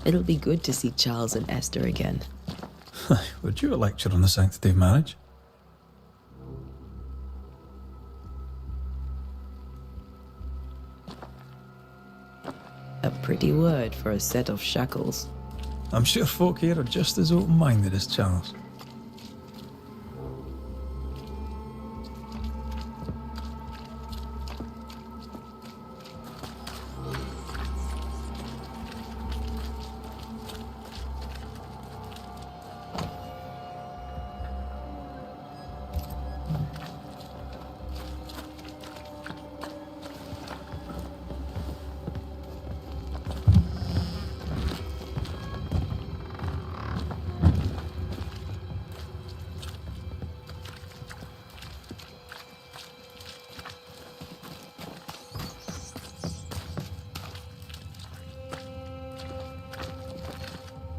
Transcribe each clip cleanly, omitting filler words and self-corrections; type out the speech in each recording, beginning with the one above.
It'll be good to see Charles and Esther again. Would you a lecture on the sanctity of marriage? A pretty word for a set of shackles. I'm sure folk here are just as open-minded as Charles.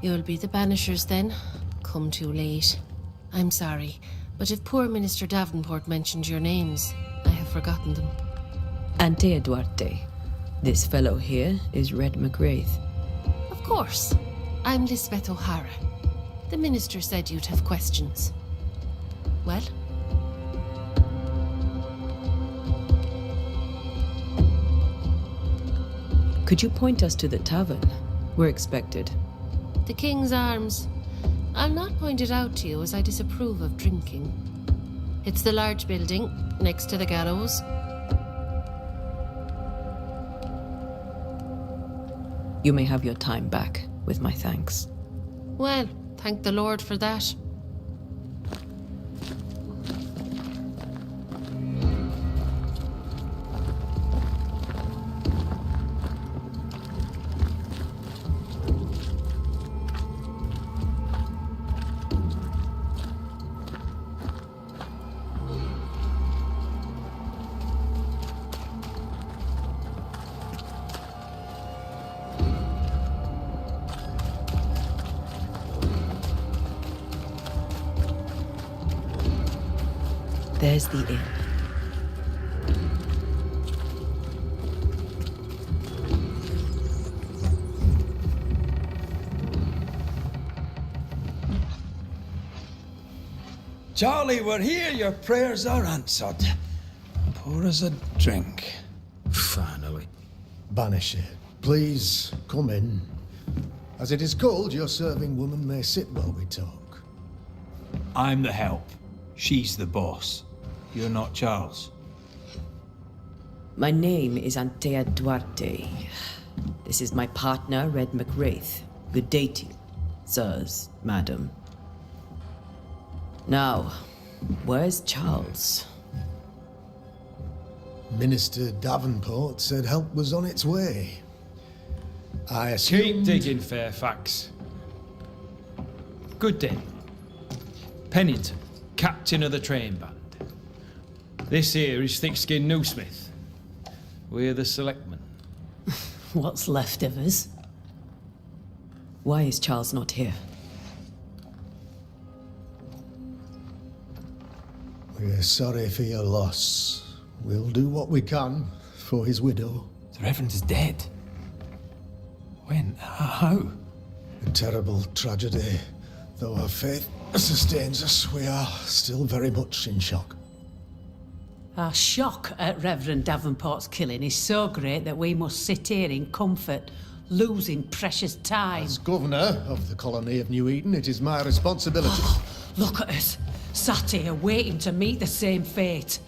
You'll be the Banishers then? Come too late. I'm sorry, but if poor Minister Davenport mentioned your names, I have forgotten them. Antea Duarte. This fellow here is Red McGrath. Of course. I'm Lisbeth O'Hara. The Minister said you'd have questions. Well? Could you point us to the tavern? We're expected. The King's Arms. I'll not point it out to you as I disapprove of drinking. It's the large building next to the gallows. You may have your time back, with my thanks. Well, thank the Lord for that. There's the inn. Charlie, we're here. Your prayers are answered. Pour us a drink. Finally. Banisher, please come in. As it is called, your serving woman may sit while we talk. I'm the help. She's the boss. You're not Charles. My name is Antea Duarte. This is my partner, Red McGrath. Good day to you, sirs, madam. Now, where's Charles? Minister Davenport said help was on its way. I assume... Keep digging, Fairfax. Good day. Pennington, captain of the train band. This here is Thick-Skinned Newsmith. We're the selectmen. What's left of us? Why is Charles not here? We're sorry for your loss. We'll do what we can for his widow. The Reverend is dead. When? How? A terrible tragedy. Though our faith sustains us, we are still very much in shock. Our shock at Reverend Davenport's killing is so great that we must sit here in comfort, losing precious time. As governor of the colony of New Eden, it is my responsibility... Look at us, sat here waiting to meet the same fate.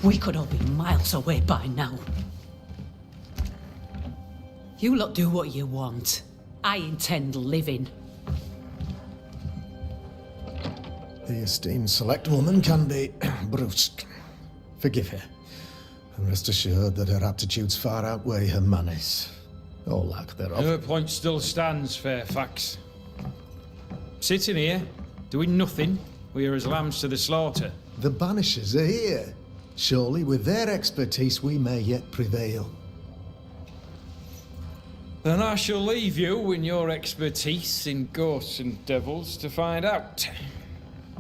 We could all be miles away by now. You lot do what you want. I intend living. The esteemed select woman can be brusque. Forgive her. And rest assured that her aptitudes far outweigh her manners. Or lack thereof. Her point still stands, Fairfax. Sitting here, doing nothing, we are as lambs to the slaughter. The Banishers are here. Surely with their expertise we may yet prevail. Then I shall leave you in your expertise in ghosts and devils to find out.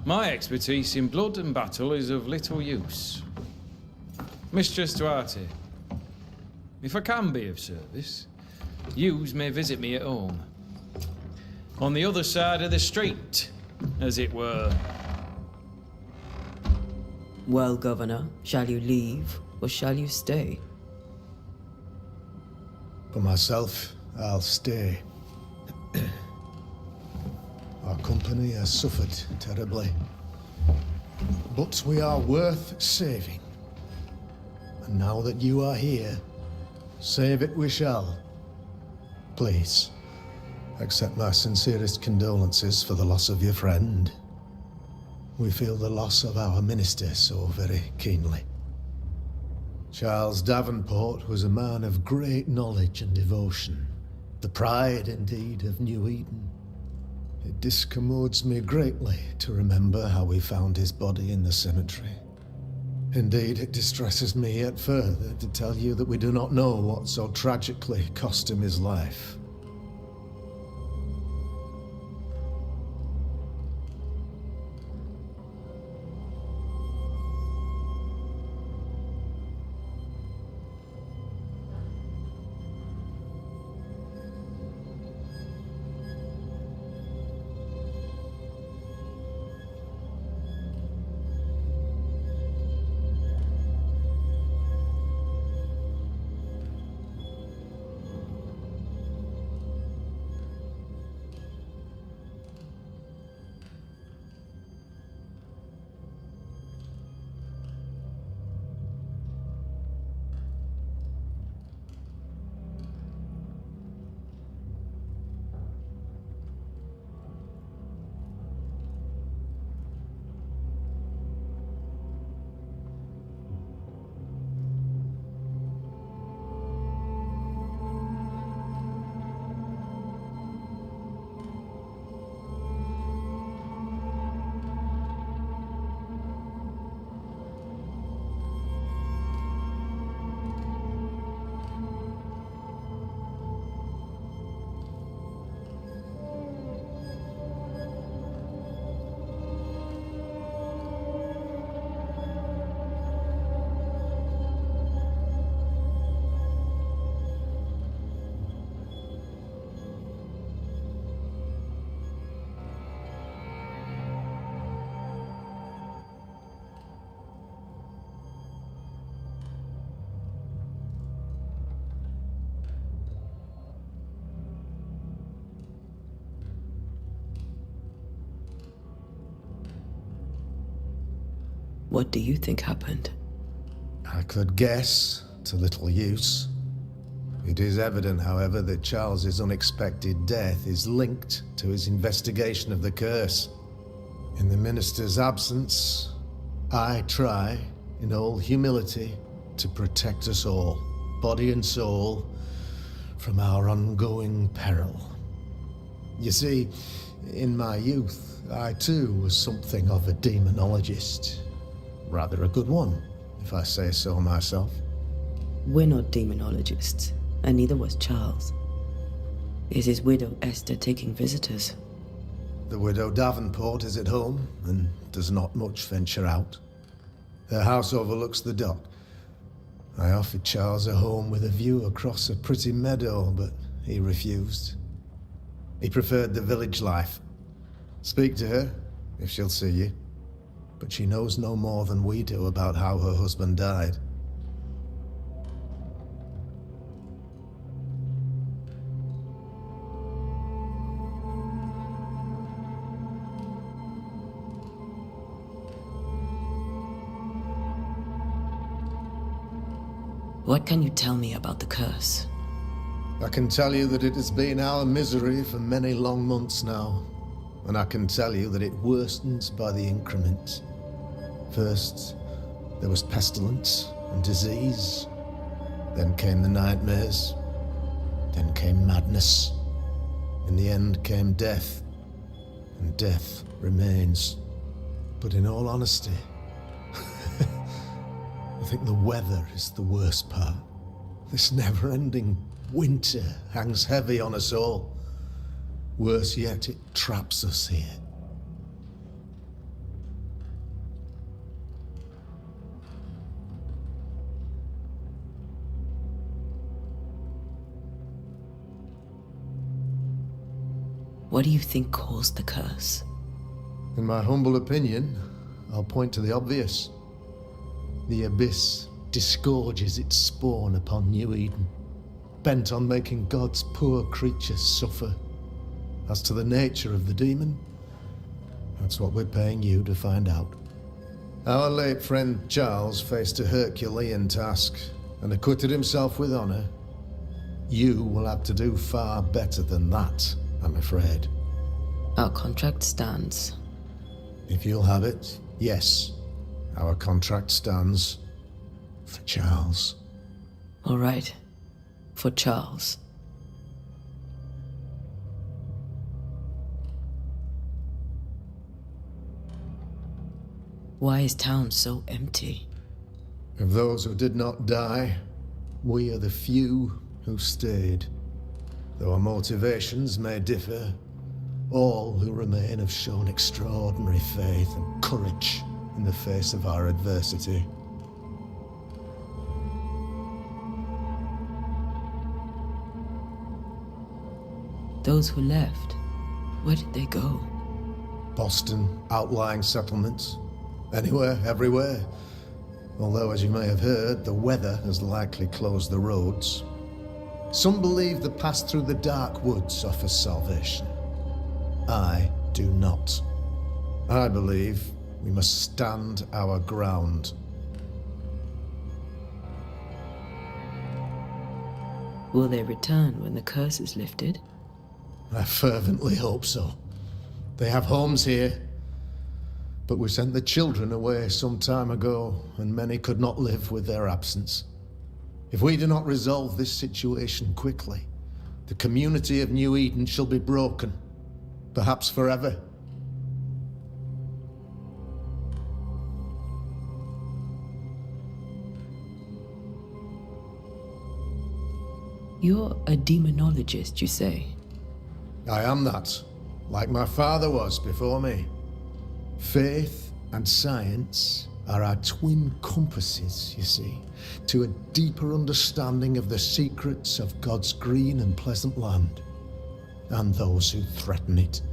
My expertise in blood and battle is of little use. Mistress Duarte, if I can be of service, Yous may visit me at home. On the other side of the street, as it were. Well, Governor, shall you leave or shall you stay? For myself, I'll stay. Our company has suffered terribly. But we are worth saving. And now that you are here, save it we shall. Please, accept my sincerest condolences for the loss of your friend. We feel the loss of our minister so very keenly. Charles Davenport was a man of great knowledge and devotion. The pride, indeed, of New Eden. It discommodes me greatly to remember how we found his body in the cemetery. Indeed, it distresses me yet further to tell you that we do not know what so tragically cost him his life. What do you think happened? I could guess, to little use. It is evident, however, that Charles's unexpected death is linked to his investigation of the curse. In the minister's absence, I try, in all humility, to protect us all, body and soul, from our ongoing peril. You see, in my youth, I too was something of a demonologist. Rather a good one, if I say so myself. We're not demonologists, and neither was Charles. Is his widow Esther taking visitors? The widow Davenport is at home, and does not much venture out. Her house overlooks the dock. I offered Charles a home with a view across a pretty meadow, but he refused. He preferred the village life. Speak to her, if she'll see you. But she knows no more than we do about how her husband died. What can you tell me about the curse? I can tell you that it has been our misery for many long months now. And I can tell you that it worsens by the increment. First, there was pestilence and disease. Then came the nightmares. Then came madness. In the end came death. And death remains. But in all honesty, I think the weather is the worst part. This never-ending winter hangs heavy on us all. Worse yet, it traps us here. What do you think caused the curse? In my humble opinion, I'll point to the obvious. The Abyss disgorges its spawn upon New Eden, bent on making God's poor creatures suffer. As to the nature of the demon, that's what we're paying you to find out. Our late friend Charles faced a Herculean task and acquitted himself with honor. You will have to do far better than that, I'm afraid. Our contract stands. If you'll have it, yes, our contract stands for Charles. All right. For Charles. Why is town so empty? Of those who did not die, we are the few who stayed. Though our motivations may differ, all who remain have shown extraordinary faith and courage in the face of our adversity. Those who left, where did they go? Boston, outlying settlements. Anywhere, everywhere. Although, as you may have heard, the weather has likely closed the roads. Some believe the path through the dark woods offers salvation. I do not. I believe we must stand our ground. Will they return when the curse is lifted? I fervently hope so. They have homes here. But we sent the children away some time ago, and many could not live with their absence. If we do not resolve this situation quickly, the community of New Eden shall be broken, perhaps forever. You're a demonologist, you say? I am that, like my father was before me. Faith and science are our twin compasses, you see, to a deeper understanding of the secrets of God's green and pleasant land, and those who threaten it.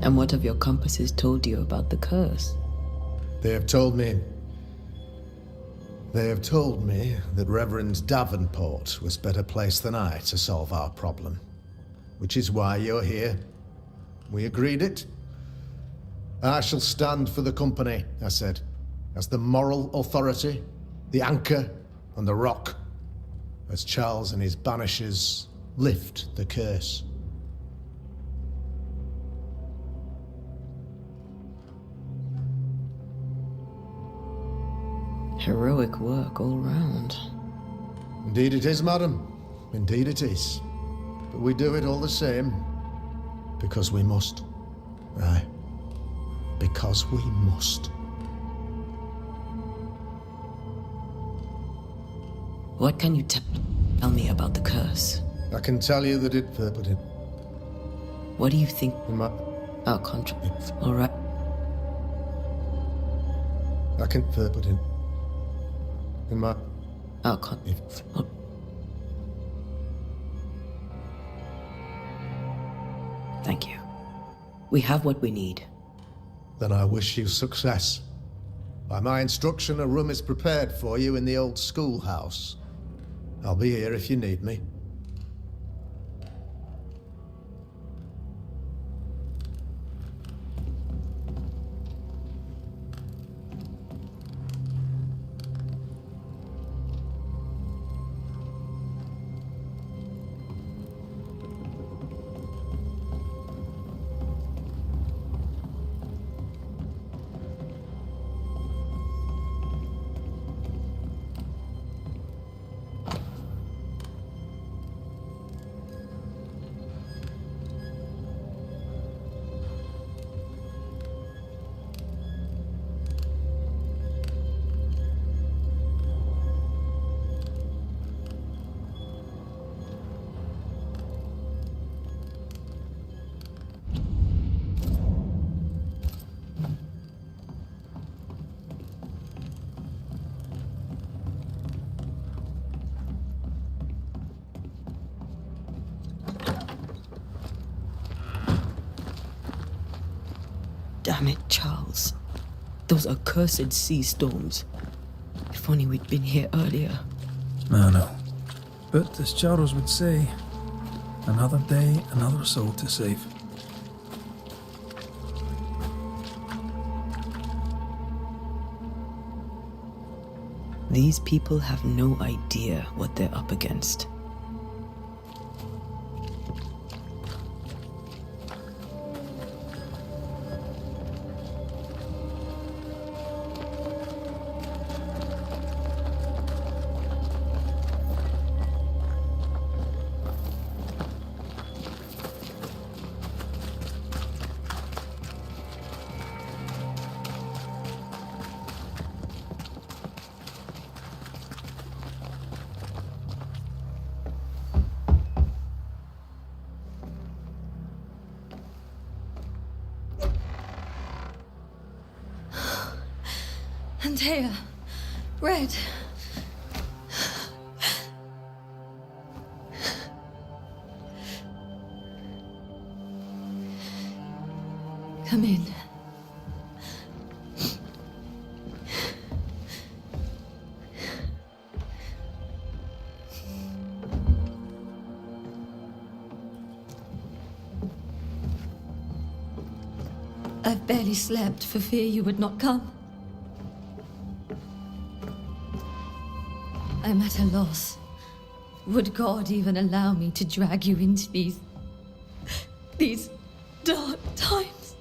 And what have your compasses told you about the curse? They have told me that Reverend Davenport was better placed than I to solve our problem. Which is why you're here. We agreed it. I shall stand for the company, I said, as the moral authority, the anchor, and the rock, as Charles and his Banishers lift the curse. Heroic work all round. Indeed it is, madam. Indeed it is. But we do it all the same. Because we must. Aye. Because we must. What can you tell me about the curse? I can tell you that it... What do you think in my... our contract? All right. I can... in my... Our contract. Thank you. We have what we need. Then I wish you success. By my instruction, a room is prepared for you in the old schoolhouse. I'll be here if you need me. Damn it, Charles. Those accursed sea storms. If only we'd been here earlier. I know. But as Charles would say, another day, another soul to save. These people have no idea what they're up against. Antea, Red. Come in. I've barely slept for fear you would not come. I'm at a loss. Would God even allow me to drag you into these dark times?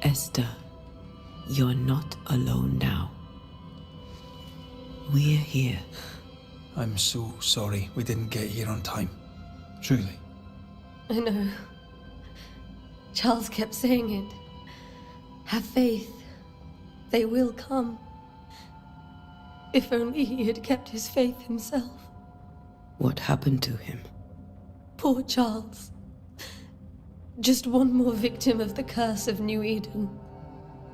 Esther, you're not alone now. We're here. I'm so sorry we didn't get here on time. Truly. I know. Charles kept saying it. Have faith. They will come. If only he had kept his faith himself. What happened to him? Poor Charles. Just one more victim of the curse of New Eden.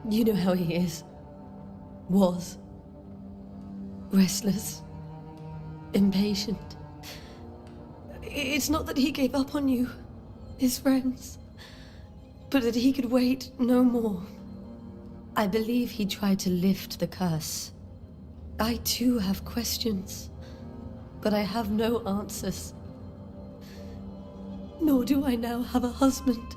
You know how he is. Was. Restless. Impatient. It's not that he gave up on you, his friends, but that he could wait no more. I believe he tried to lift the curse. I too have questions, but I have no answers. Nor do I now have a husband.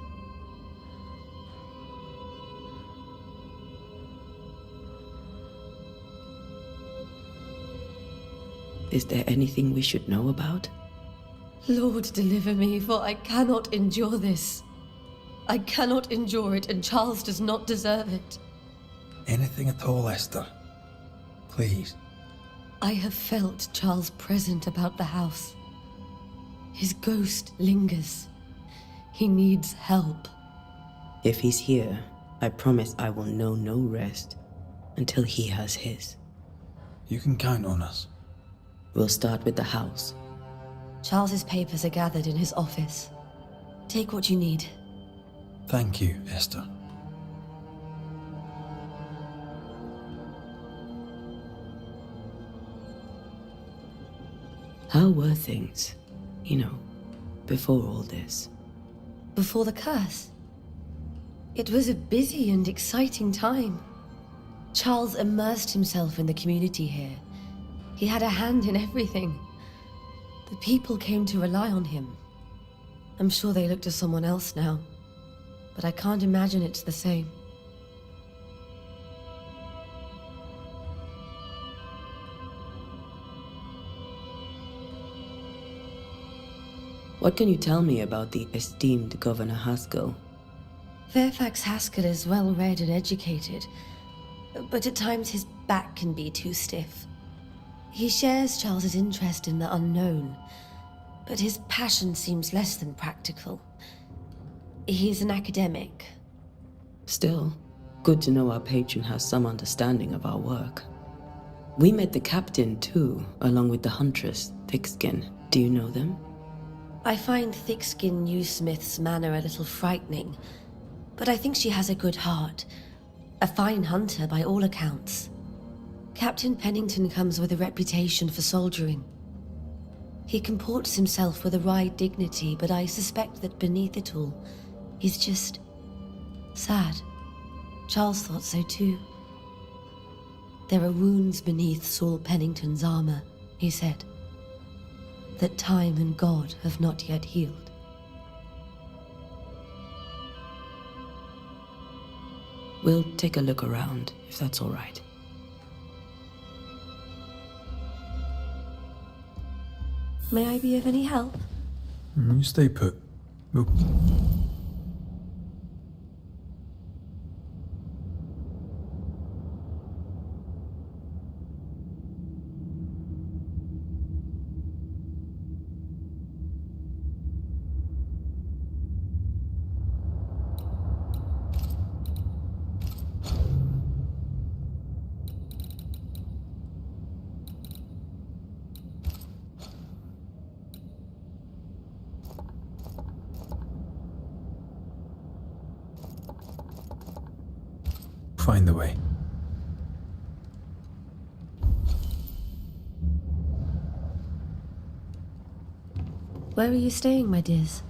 Is there anything we should know about? Lord, deliver me, for I cannot endure this. I cannot endure it, and Charles does not deserve it. Anything at all, Esther. Please. I have felt Charles present about the house. His ghost lingers. He needs help. If he's here, I promise I will know no rest until he has his. You can count on us. We'll start with the house. Charles's papers are gathered in his office. Take what you need. Thank you, Esther. How were things, before all this? Before the curse. It was a busy and exciting time. Charles immersed himself in the community here. He had a hand in everything. The people came to rely on him. I'm sure they look to someone else now, but I can't imagine it's the same. What can you tell me about the esteemed Governor Haskell? Fairfax Haskell is well read and educated, but at times his back can be too stiff. He shares Charles's interest in the unknown, but his passion seems less than practical. He's an academic. Still, good to know our patron has some understanding of our work. We met the captain too, along with the huntress, Thickskin. Do you know them? I find Thickskin Newsmith's manner a little frightening, but I think she has a good heart. A fine hunter by all accounts. Captain Pennington comes with a reputation for soldiering. He comports himself with a wry dignity, but I suspect that beneath it all, he's just Sad. Charles thought so too. There are wounds beneath Saul Pennington's armor, he said, that time and God have not yet healed. We'll take a look around, if that's all right. May I be of any help? You stay put. We'll... find the way. Where are you staying, my dears?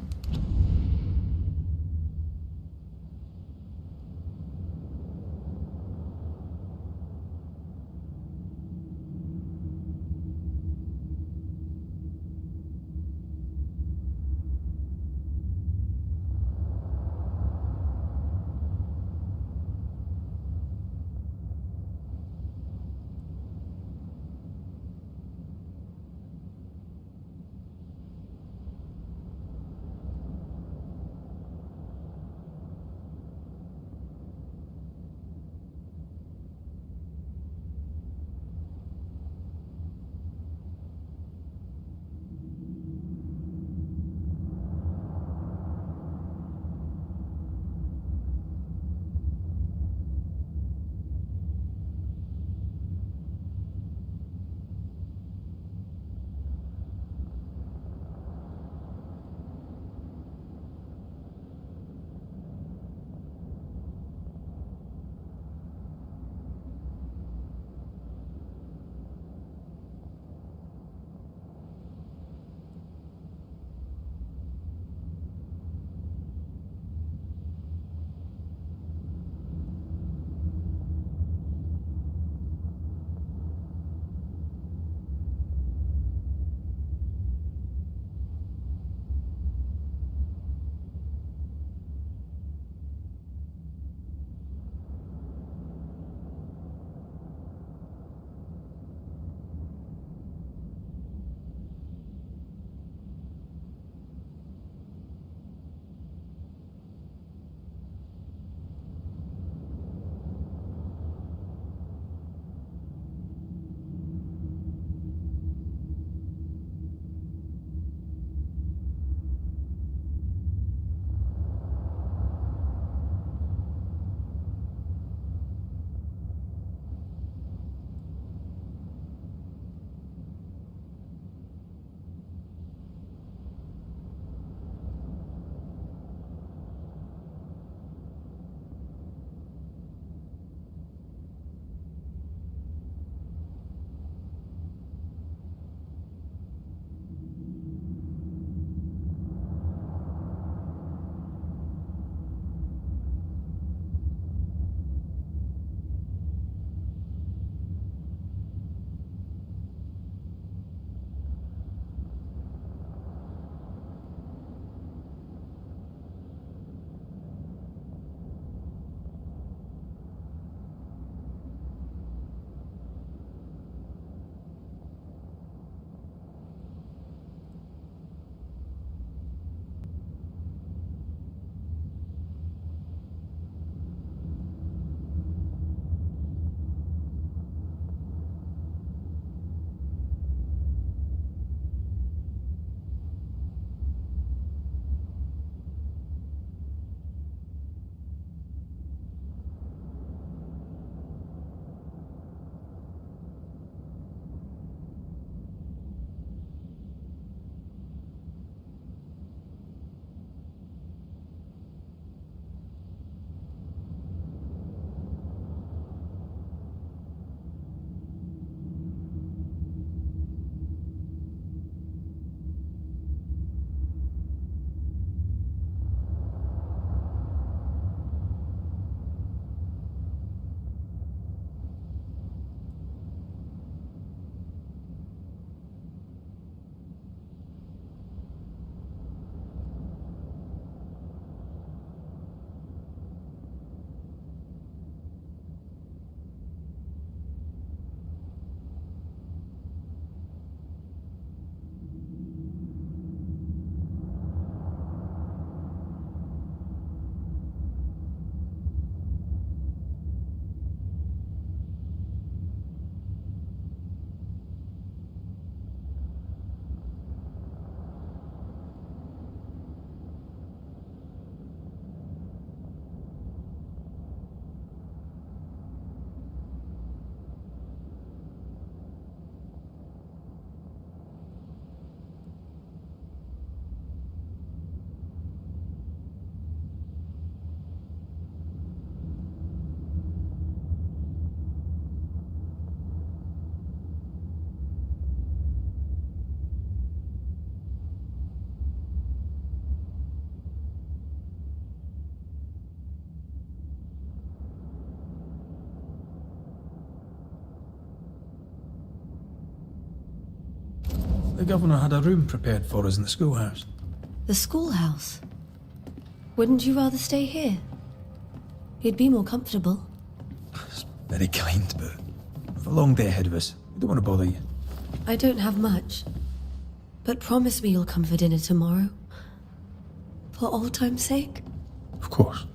the governor had a room prepared for us in the schoolhouse. The schoolhouse? Wouldn't you rather stay here? You'd be more comfortable. It's very kind, but we've a long day ahead of us. We don't want to bother you. I don't have much. But promise me you'll come for dinner tomorrow. For old time's sake. Of course.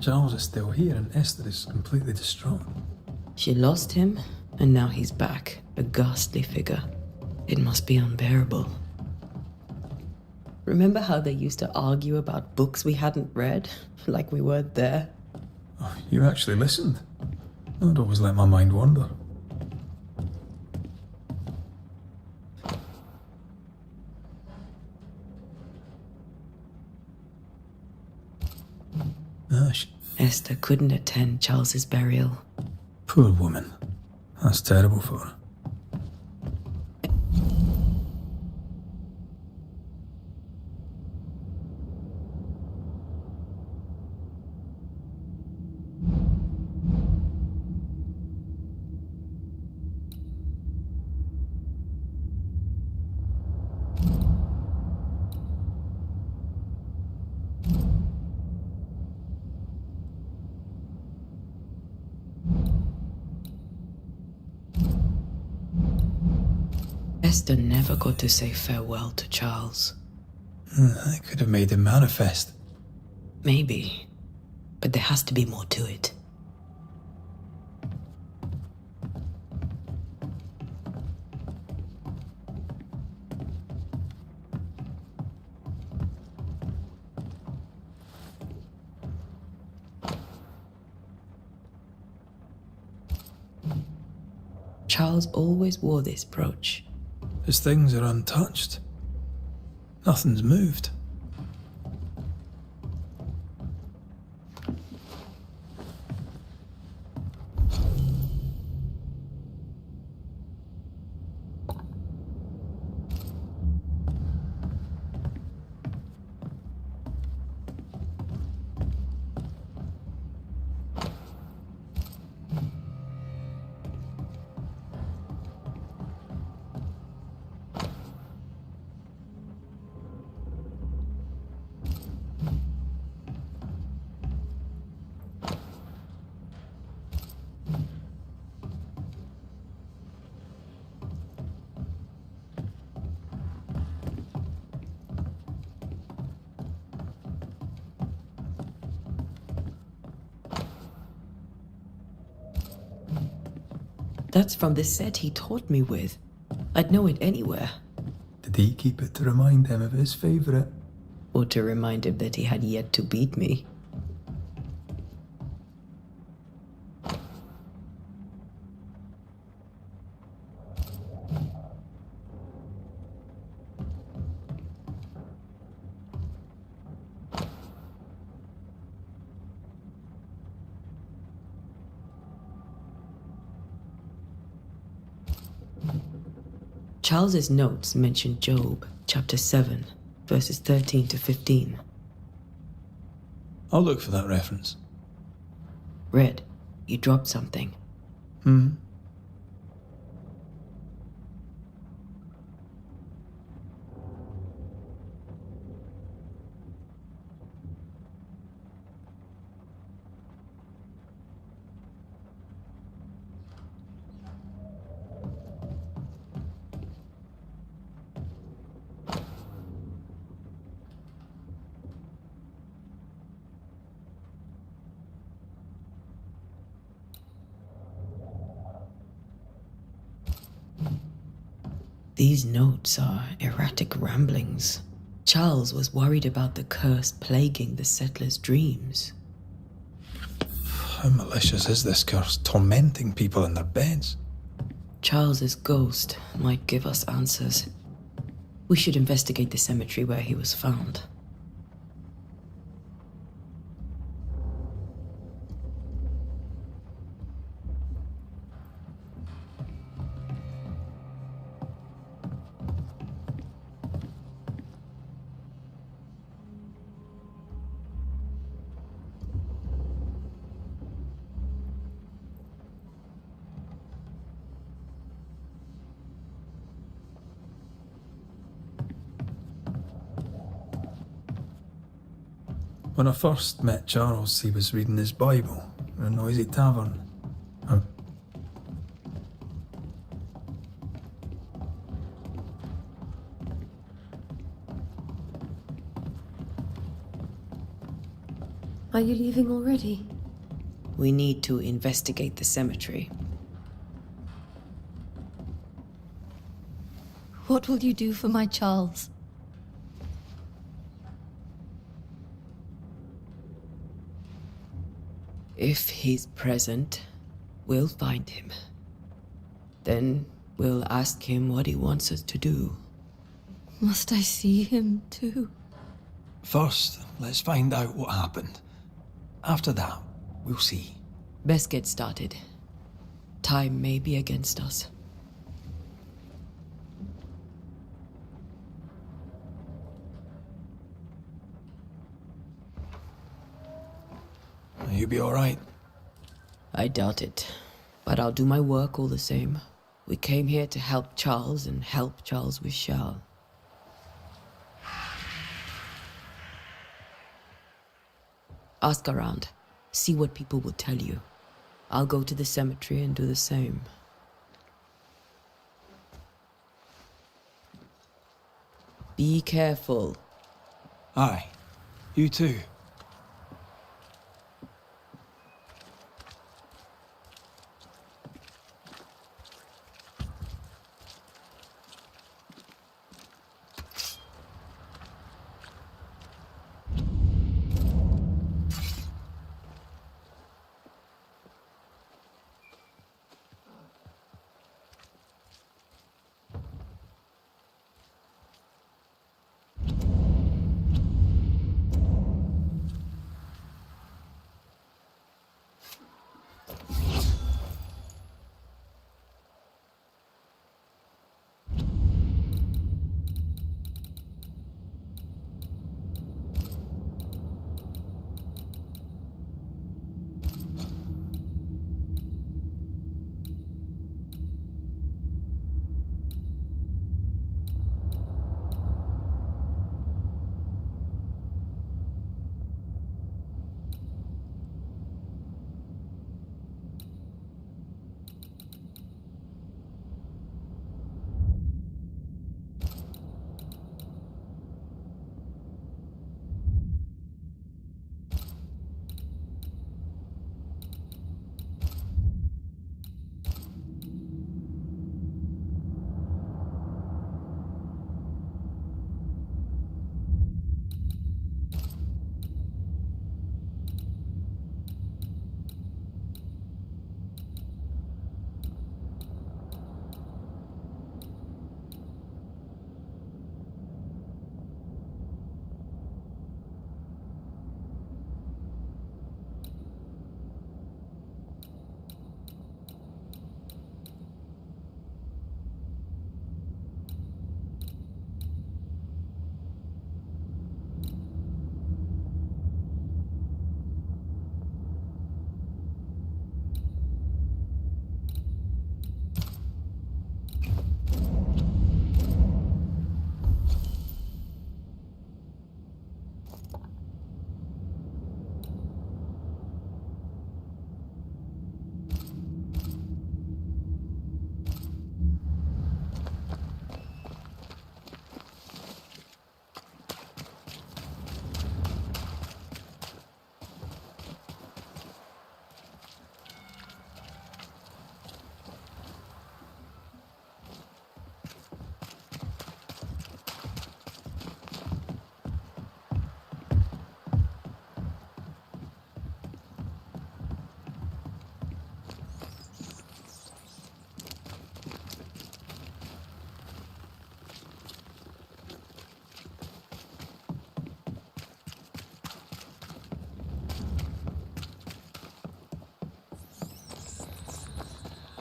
Charles is still here and Esther is completely distraught. She lost him, and now he's back, a ghastly figure. It must be unbearable. Remember how they used to argue about books we hadn't read? Like we weren't there? Oh, you actually listened. I'd always let my mind wander. Esther couldn't attend Charles's burial. Poor woman. That's terrible for her. Esther never got to say farewell to Charles. I could have made him manifest. Maybe, but there has to be more to it. Charles always wore this brooch. His things are untouched. Nothing's moved. That's from the set he taught me with. I'd know it anywhere. Did he keep it to remind him of his favourite? Or to remind him that he had yet to beat me. Charles's notes mention Job, chapter 7, verses 13 to 15. I'll look for that reference. Red, you dropped something. These notes are erratic ramblings. Charles was worried about the curse plaguing the settlers' dreams. How malicious is this curse, tormenting people in their beds? Charles's ghost might give us answers. We should investigate the cemetery where he was found. When I first met Charles, he was reading his Bible in a noisy tavern. Are you leaving already? We need to investigate the cemetery. What will you do for my Charles? If he's present, we'll find him. Then we'll ask him what he wants us to do. Must I see him too? First, let's find out what happened. After that, we'll see. Best get started. Time may be against us. You be alright? I doubt it, but I'll do my work all the same. We came here to help Charles, and help Charles we shall. Ask around. See what people will tell you. I'll go to the cemetery and do the same. Be careful. Aye. You too.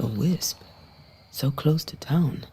wisp, so close to town.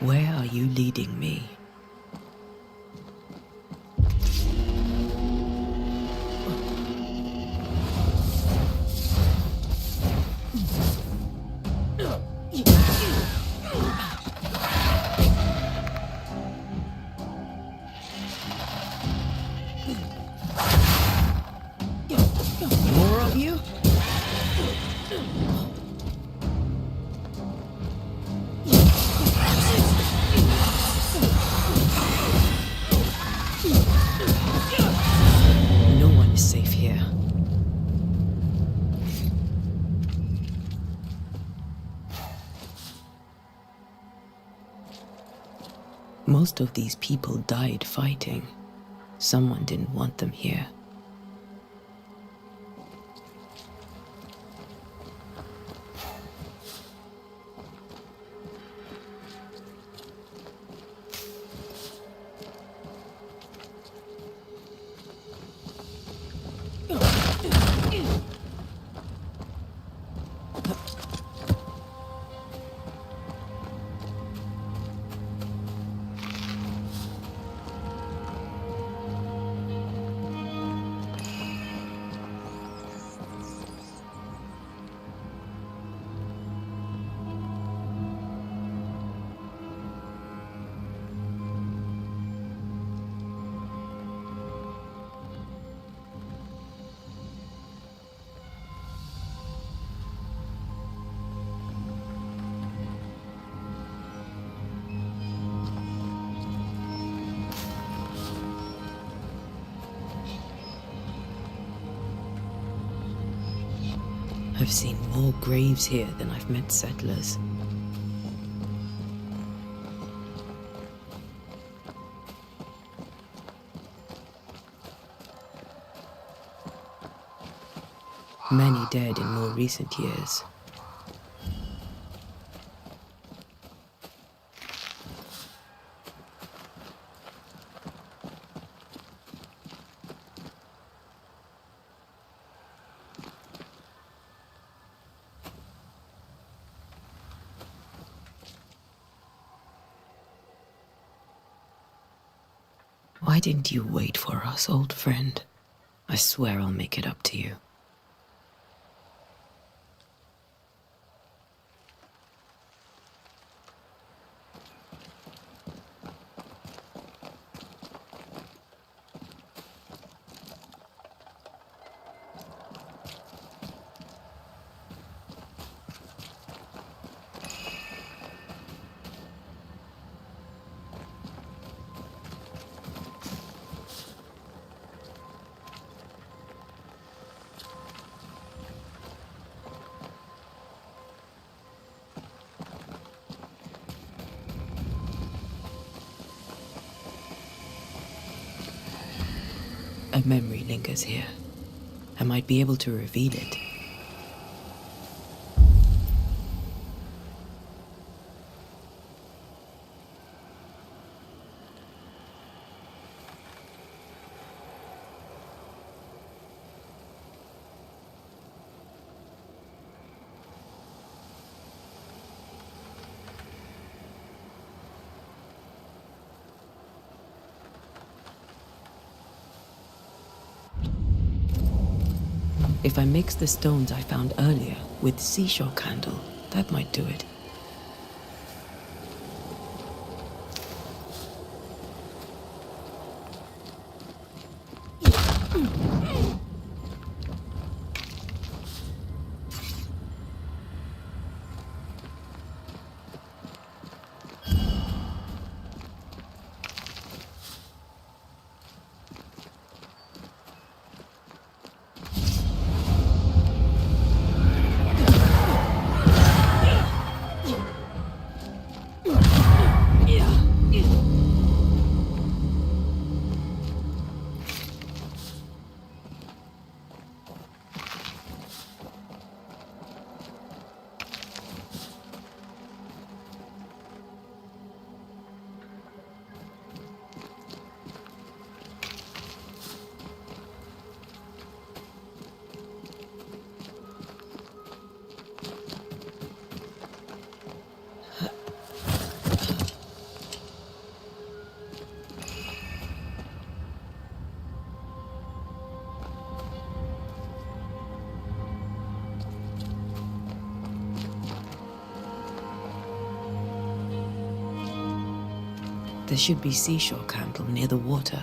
Where are you leading me? More of you? No one is safe here. Most of these people died fighting. Someone didn't want them here. I've seen more graves here than I've met settlers. Many dead in more recent years. Why didn't you wait for us, old friend? I swear I'll make it up to you. A memory lingers here. I might be able to reveal it. If I mix the stones I found earlier with seashore candle, that might do it. There should be seashore candle near the water.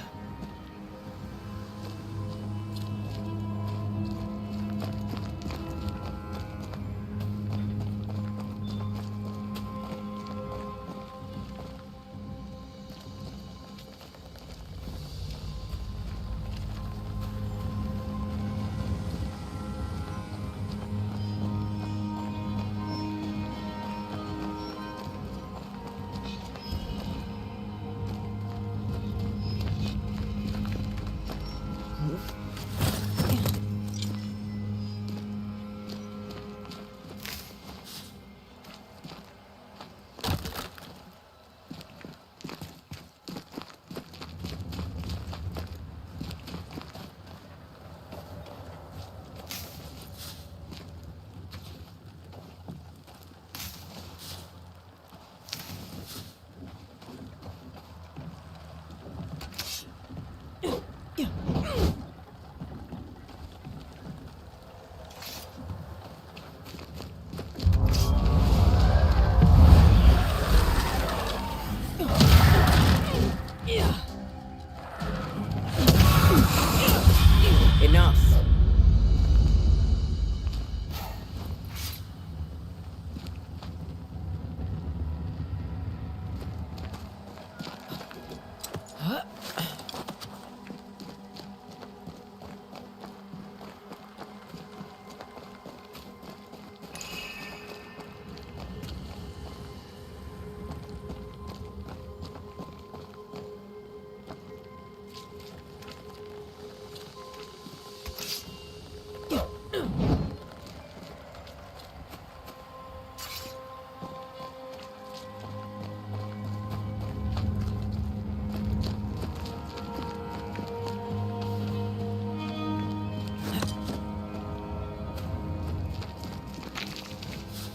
Enough.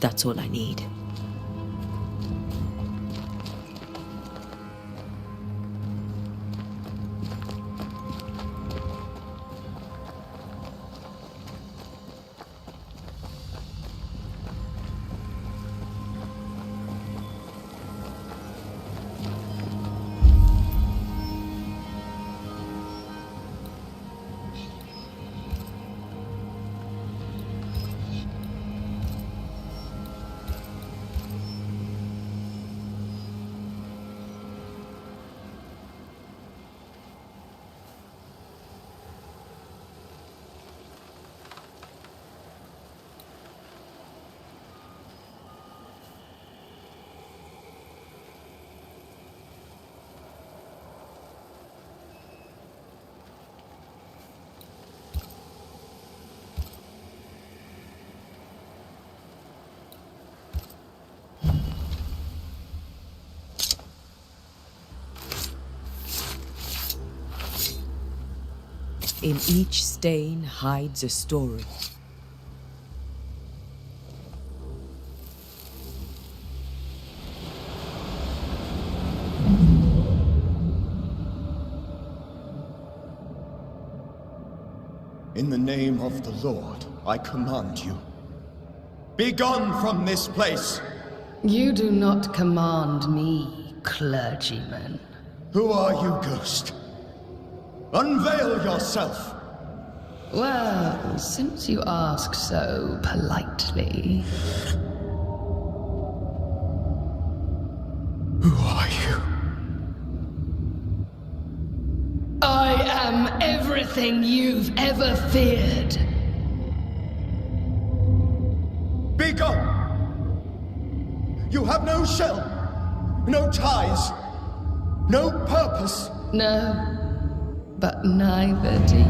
That's all I need. In each stain hides a story. In the name of the Lord, I command you. Be gone from this place! You do not command me, clergyman. Who are you, ghost? Unveil yourself! Well, since you ask so politely... Who are you? I am everything you've ever feared. Be gone! You have no shell, no ties, no purpose. No. But neither do you.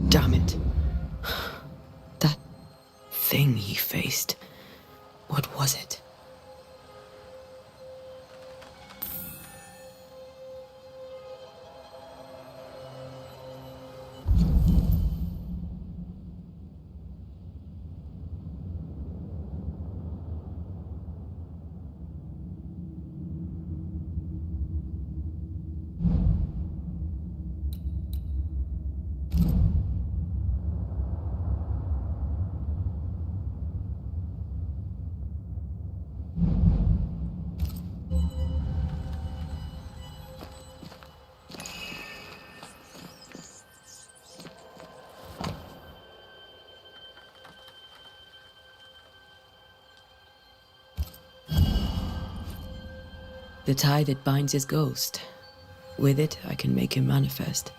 Damn it. That thing he faced. What was it? The tie that binds his ghost. With it, I can make him manifest.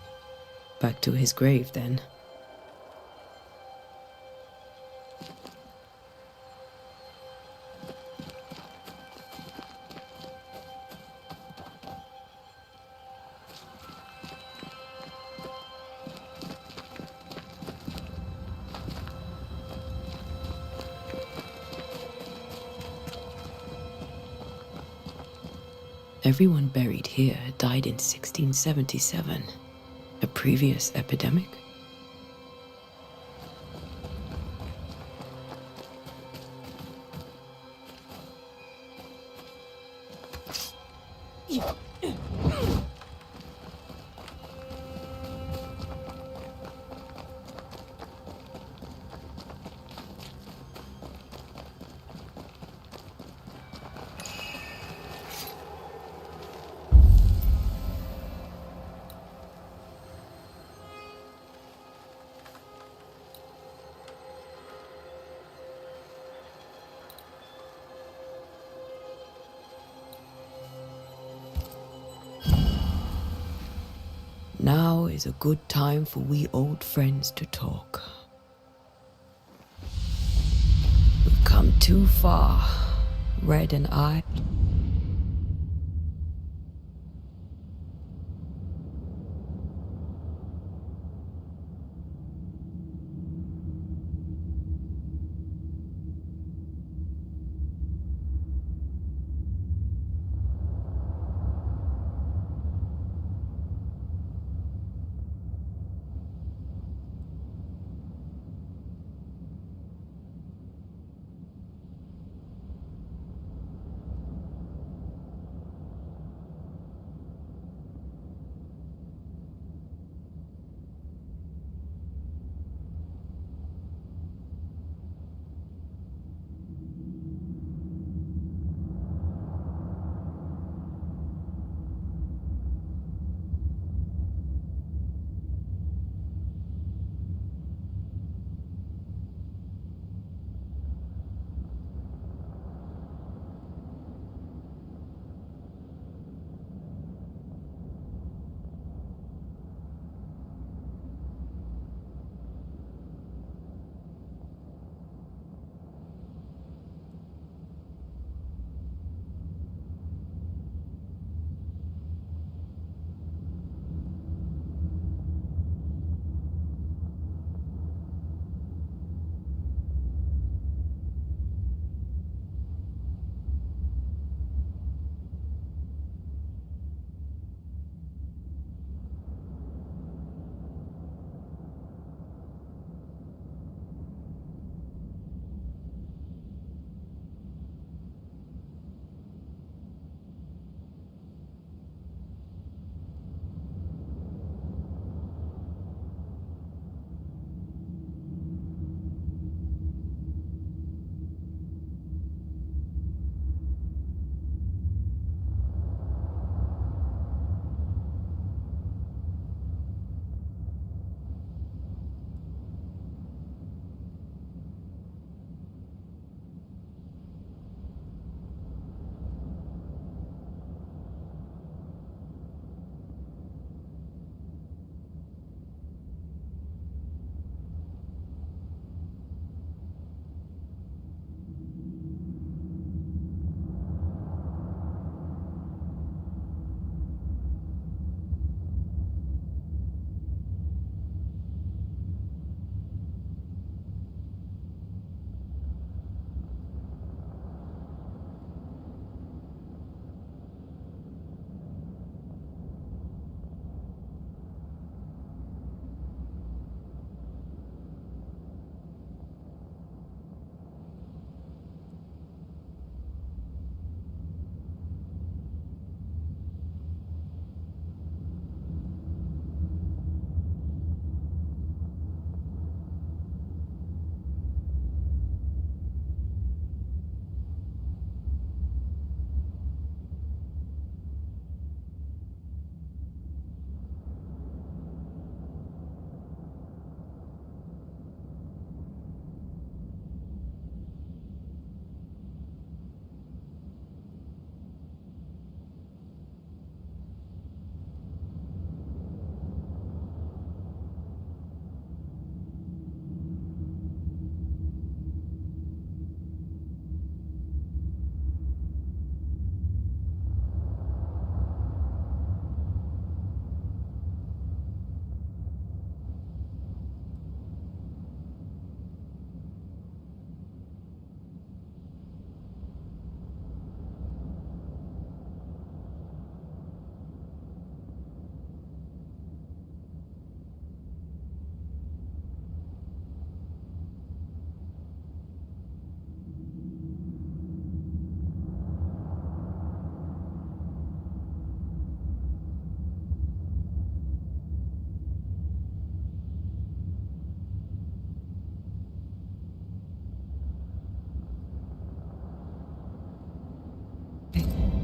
Back to his grave, then. Everyone buried here died in 1677. A previous epidemic? Now is a good time for we old friends to talk. We've come too far, Red and I.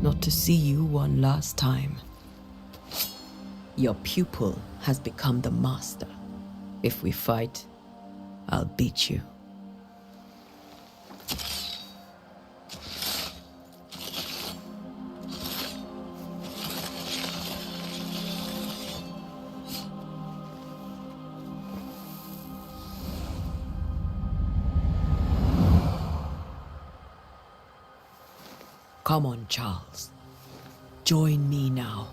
not to see you one last time. Your pupil has become the master. If we fight, I'll beat you. Come on, Charles. Join me now.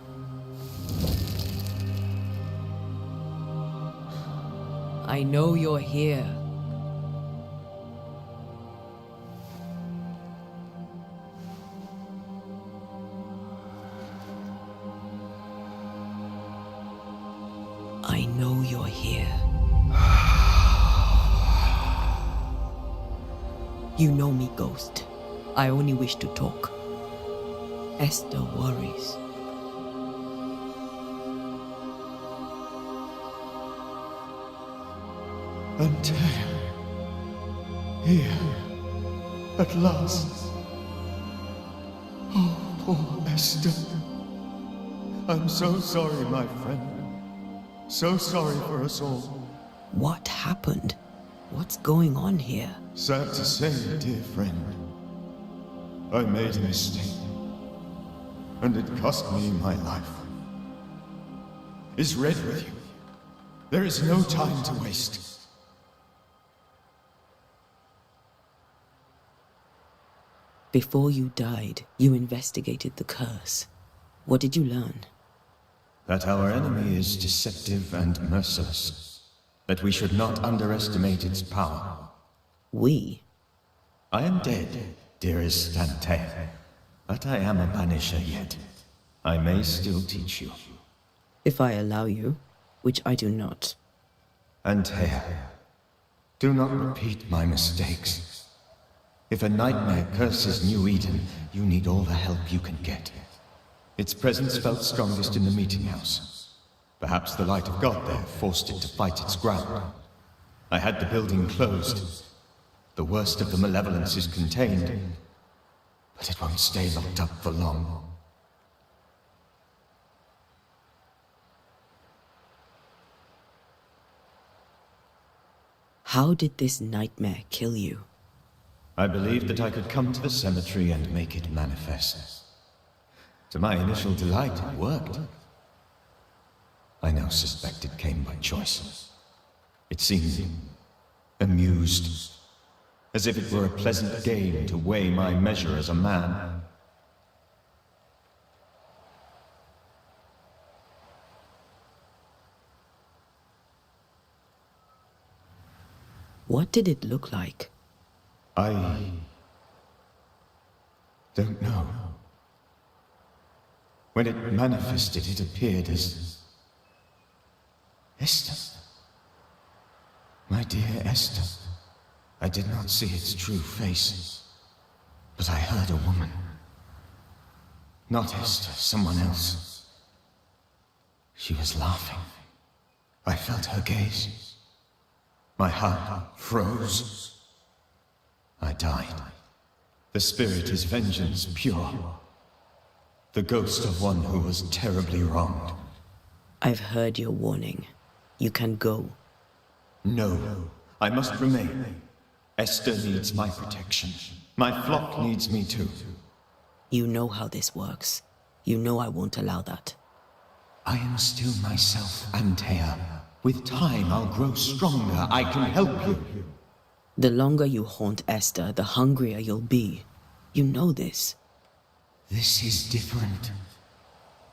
I know you're here. I know you're here. You know me, Ghost. I only wish to talk. Esther worries. Antea, here, at last. Oh, poor Esther. I'm so sorry, my friend. So sorry for us all. What happened? What's going on here? Sad to say, dear friend, I made a mistake, and it cost me my life. Is Red with you? There is no time to waste. Before you died, you investigated the curse. What did you learn? That our enemy is deceptive and merciless. That we should not underestimate its power. We? I am dead, dearest Antea, but I am a Banisher yet. I may still teach you. If I allow you, which I do not. Antea, do not repeat my mistakes. If a nightmare curses New Eden, you need all the help you can get. Its presence felt strongest in the meeting house. Perhaps the light of God there forced it to fight its ground. I had the building closed. The worst of the malevolence is contained, but it won't stay locked up for long. How did this nightmare kill you? I believed that I could come to the cemetery and make it manifest. To my initial delight, it worked. I now suspect it came by choice. It seemed amused, as if it were a pleasant game to weigh my measure as a man. What did it look like? I don't know. When it manifested, it appeared as Esther. My dear Esther. I did not see its true face, but I heard a woman. Not Esther, someone else. She was laughing. I felt her gaze. My heart froze. I died. The spirit is vengeance pure. The ghost of one who was terribly wronged. I've heard your warning. You can go. No, I must remain. Esther needs my protection. My flock needs me too. You know how this works. You know I won't allow that. I am still myself, Antea. With time, I'll grow stronger. I can help you. The longer you haunt Esther, the hungrier you'll be. You know this. This is different.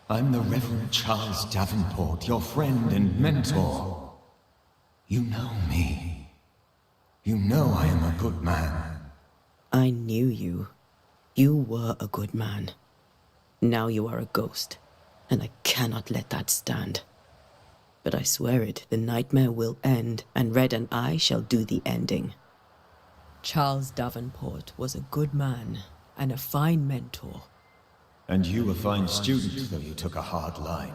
I'm the Reverend Charles Davenport, your friend and mentor. You know me. You know I am a good man. I knew you. You were a good man. Now you are a ghost, and I cannot let that stand. But I swear it, the nightmare will end, and Red and I shall do the ending. Charles Davenport was a good man, and a fine mentor. And you a fine student, though you took a hard line.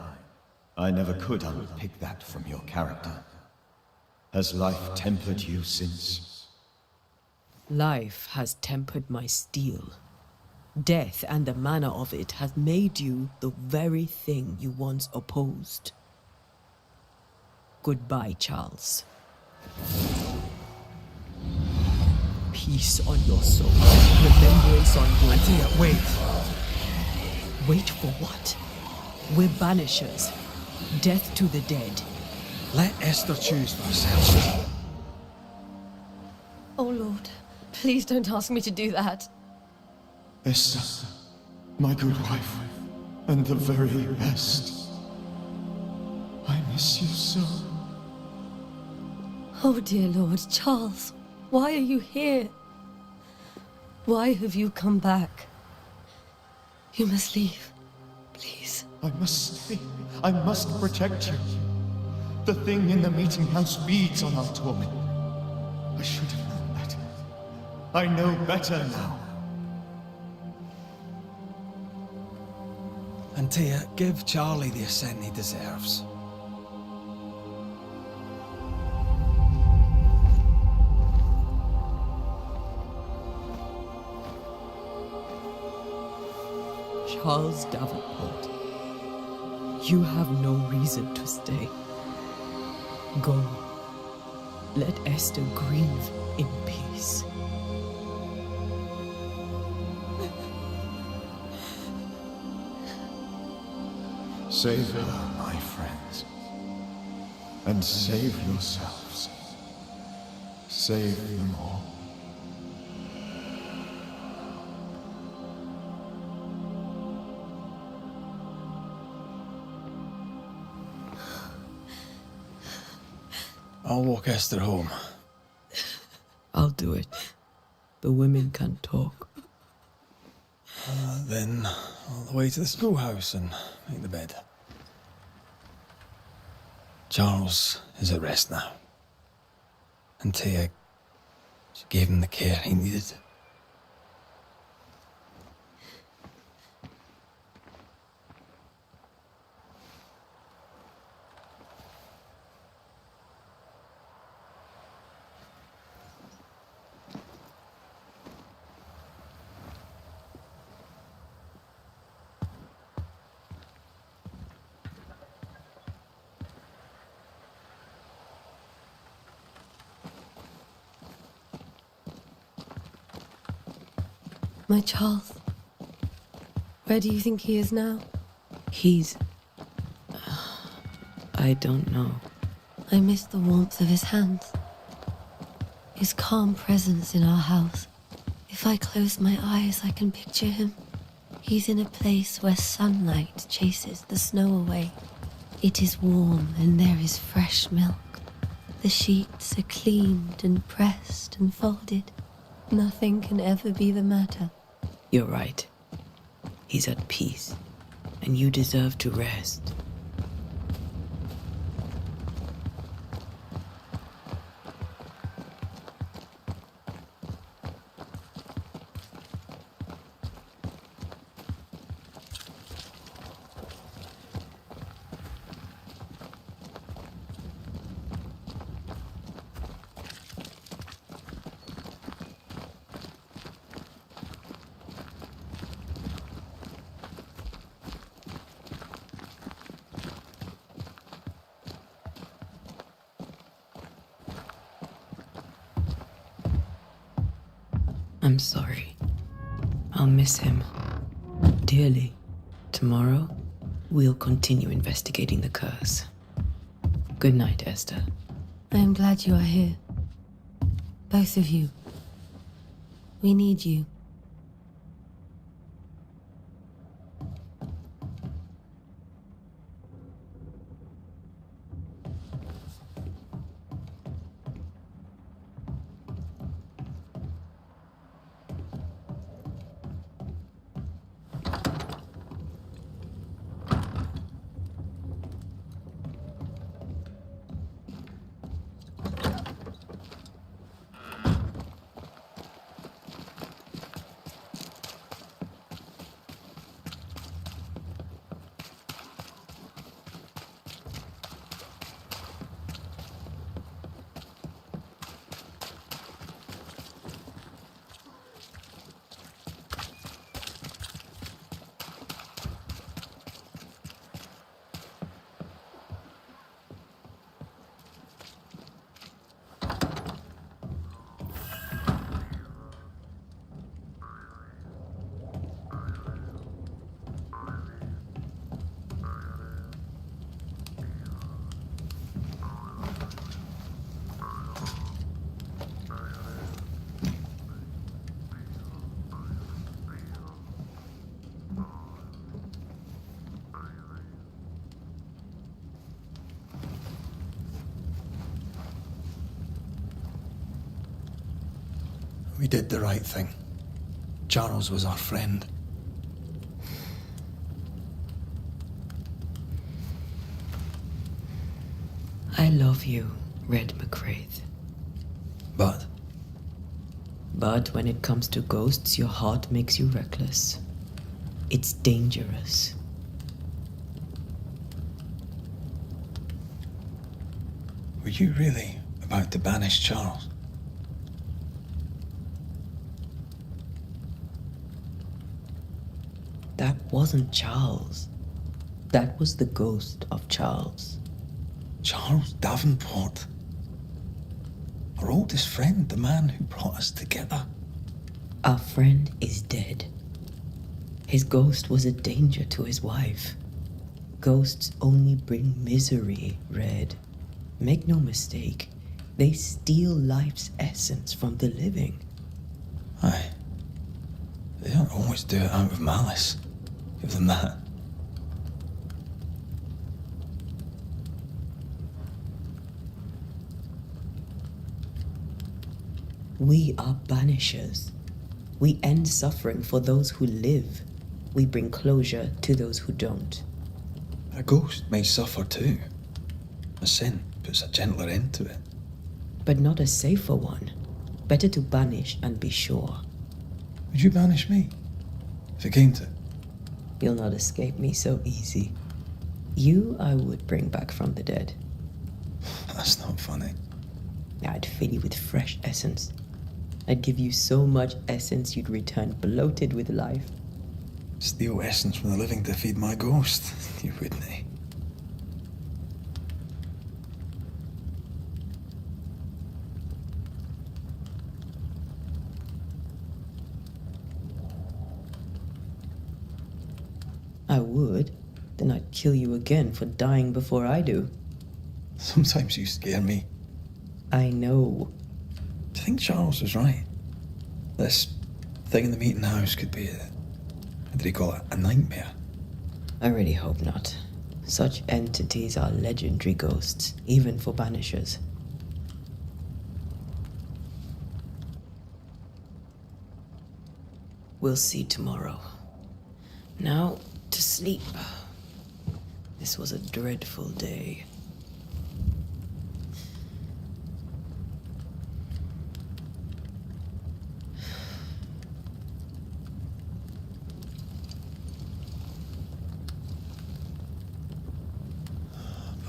I never could unpick that from your character. Has life tempered you since? Life has tempered my steel. Death and the manner of it has made you the very thing you once opposed. Goodbye, Charles. Peace on your soul. Remembrance on your... Antia, wait. Wait for what? We're banishers. Death to the dead. Let Esther choose for herself. Oh, Lord. Please don't ask me to do that. Esther, my good wife, and the very best. I miss you so. Oh, dear Lord. Charles, why are you here? Why have you come back? You must leave. Please. I must stay. I must protect you. The thing in the meeting house feeds on our torment. I should have known better. I know better now. Antia, give Charlie the ascent he deserves. Charles Davenport, you have no reason to stay. Go. Let Esther grieve in peace. Save her, my friends. And save yourselves. Save them all. I'll walk Esther home. I'll do it. The women can't talk. Then all the way to the schoolhouse and make the bed. Charles is at rest now. Antia, she gave him the care he needed. My Charles. Where do you think he is now? He's... I don't know. I miss the warmth of his hands. His calm presence in our house. If I close my eyes, I can picture him. He's in a place where sunlight chases the snow away. It is warm and there is fresh milk. The sheets are cleaned and pressed and folded. Nothing can ever be the matter. You're right. He's at peace, and you deserve to rest. I'm sorry. I'll miss him dearly. Tomorrow, we'll continue investigating the curse. Good night, Esther. I am glad you are here. Both of you. We need you. We did the right thing. Charles was our friend. I love you, Red McCraith. But But when it comes to ghosts, your heart makes you reckless. It's dangerous. Were you really about to banish Charles? That wasn't Charles. That was the ghost of Charles. Charles Davenport. Our oldest friend, the man who brought us together. Our friend is dead. His ghost was a danger to his wife. Ghosts only bring misery, Red. Make no mistake, they steal life's essence from the living. Aye. They don't always do it out of malice. Give them that. We are banishers. We end suffering for those who live. We bring closure to those who don't. A ghost may suffer too. A sin puts a gentler end to it. But not a safer one. Better to banish and be sure. Would you banish me? If it came to it? You'll not escape me so easy. You I would bring back from the dead. That's not funny. I'd fill you with fresh essence. I'd give you so much essence you'd return bloated with life. Steal essence from the living to feed my ghost. You wouldn't, eh? I would. Then I'd kill you again for dying before I do. Sometimes you scare me. I know. Do you think Charles was right? This thing in the meeting house could be what did he call it? A nightmare? I really hope not. Such entities are legendary ghosts, even for banishers. We'll see tomorrow. Now, to sleep. This was a dreadful day.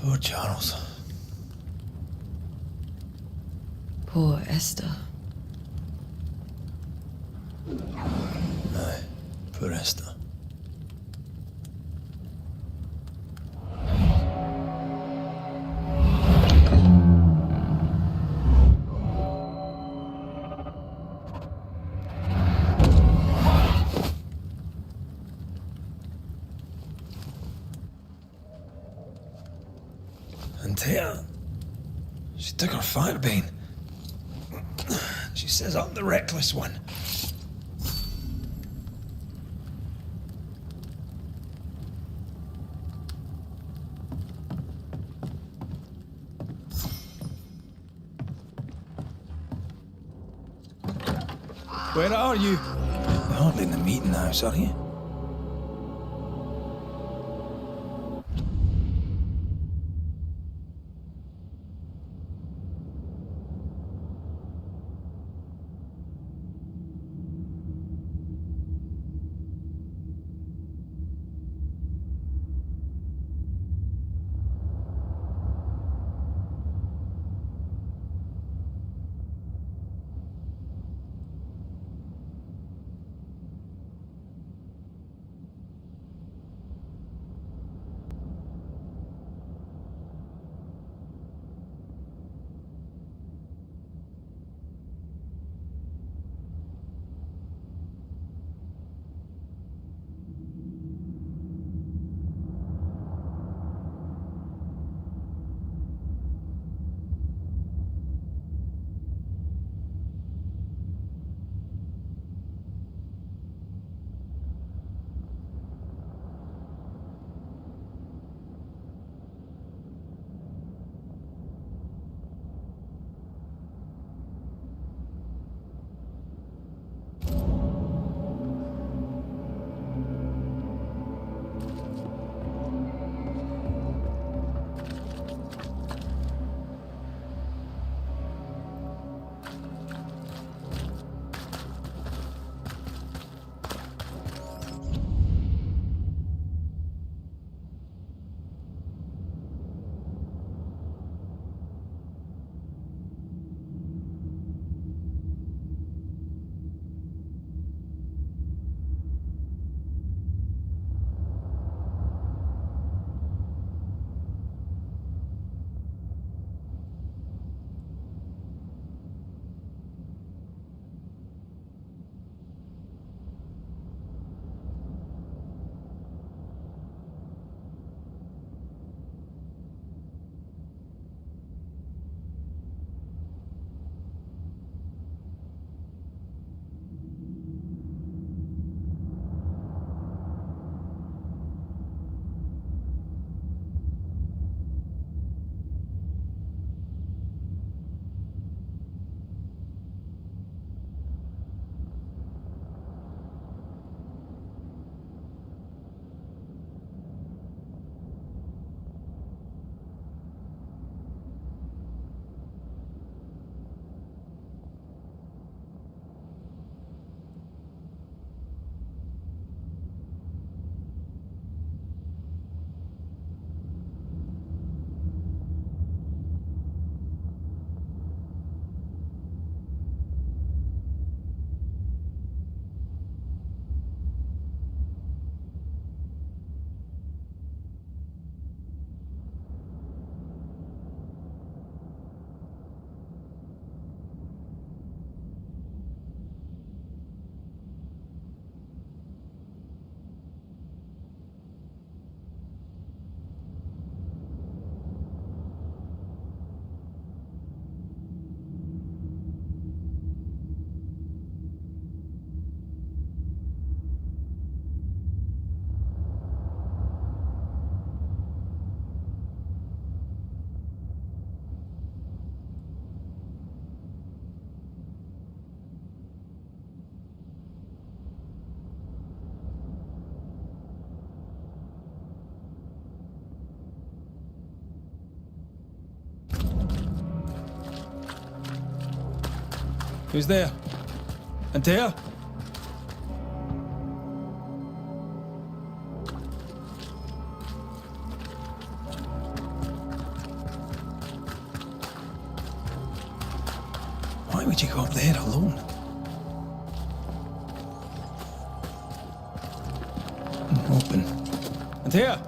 poor Charles. Poor Esther. Aye, poor Esther. Tia, she took her firebane. She says I'm the reckless one. Where are you? You're hardly in the meeting house, are you? Who's there? Antea? Why would you go up there alone? Open. Antea!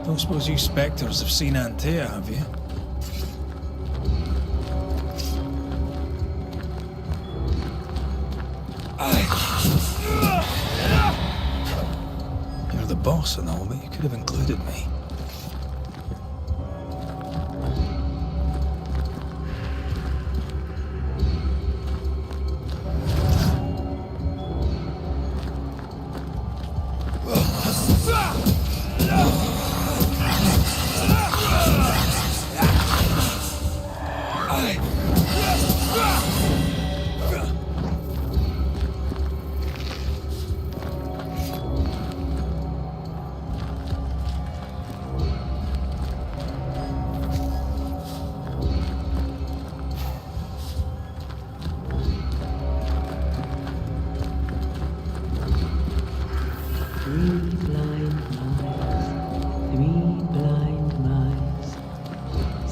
Don't suppose you spectres have seen Antea, have you? You're the boss and all, but you could have included me.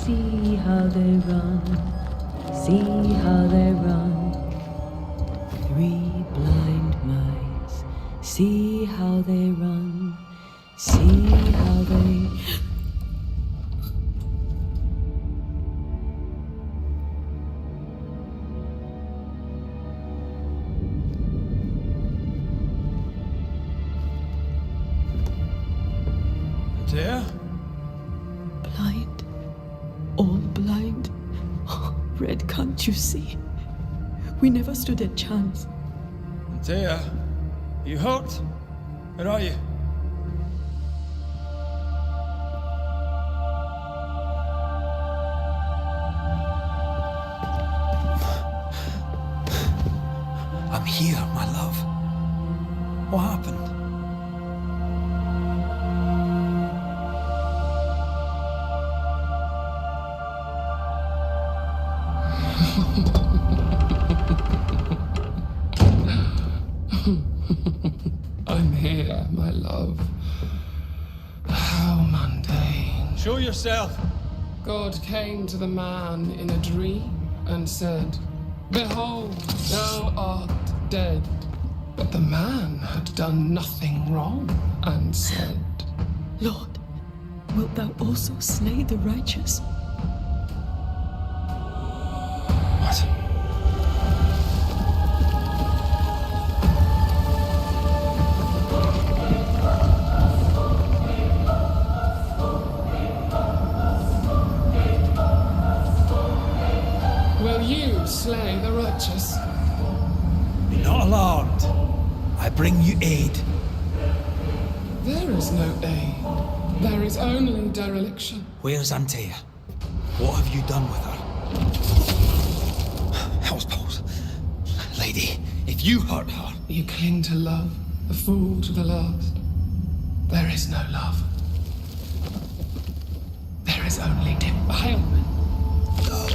See how they run, see how they run. 3 blind mice, see how they run, see how they... Antea? Blind, all blind. Red, can't you see? We never stood a chance. Antea, you hurt? Where are you? I'm here, my love. What happened? I'm here, my love. How mundane. Show yourself. God came to the man in a dream and said, "Behold, thou art dead." But the man had done nothing wrong and said, Lord, wilt thou also slay the righteous? What? "Will you slay the righteous?" Be not alarmed. I bring you aid. There is no aid. There is only dereliction. Where's Antea? What have you done with her? Hell's balls. Lady, if you hurt her... You cling to love, the fool to the last. There is no love. There is only defilement. No.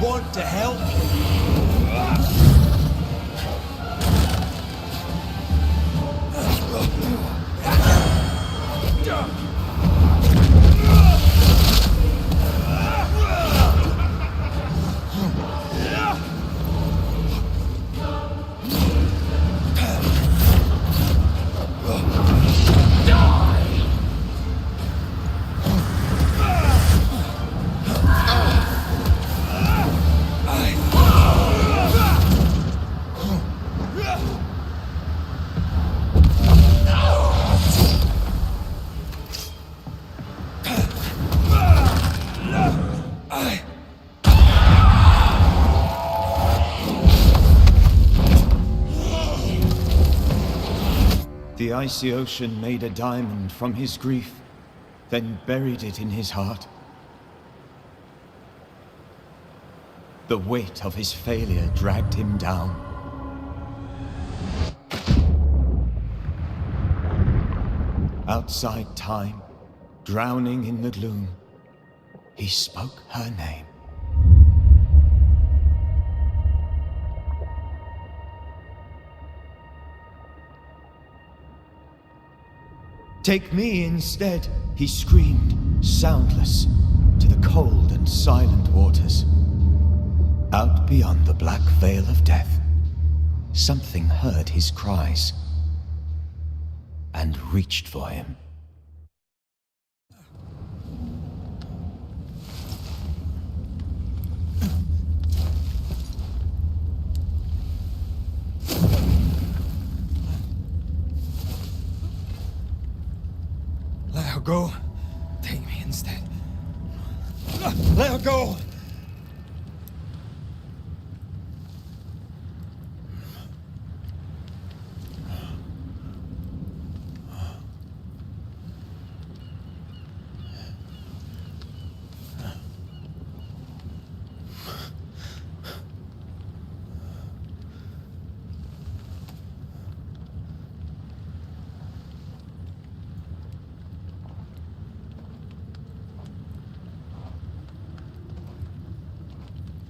Want to help? icy ocean made a diamond from his grief, then buried it in his heart. The weight of his failure dragged him down. Outside time, drowning in the gloom, he spoke her name. Take me instead, he screamed, soundless, to the cold and silent waters. Out beyond the black veil of death, something heard his cries and reached for him. Let her go. Take me instead. Let her go!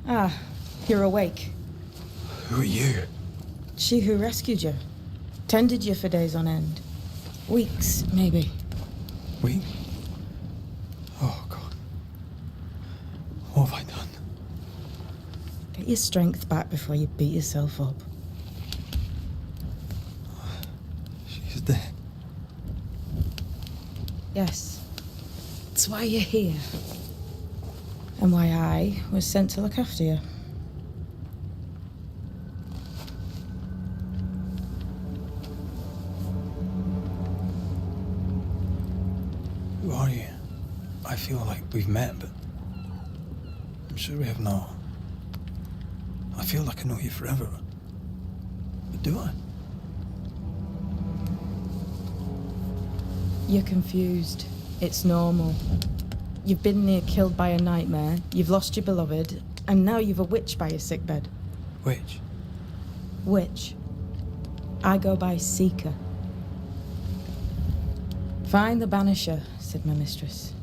Ah, you're awake. Who are you? She who rescued you. Tended you for days on end. Weeks, maybe. Weak? Oh, God. What have I done? Get your strength back before you beat yourself up. She's dead. Yes. That's why you're here. And why I was sent to look after you. Who are you? I feel like we've met, but I'm sure we have not. I feel like I know you forever. But do I? You're confused. It's normal. You've been near killed by a nightmare, you've lost your beloved, and now you've a witch by your sickbed. Witch? Witch. I go by Seeker. Find the Banisher, said my mistress.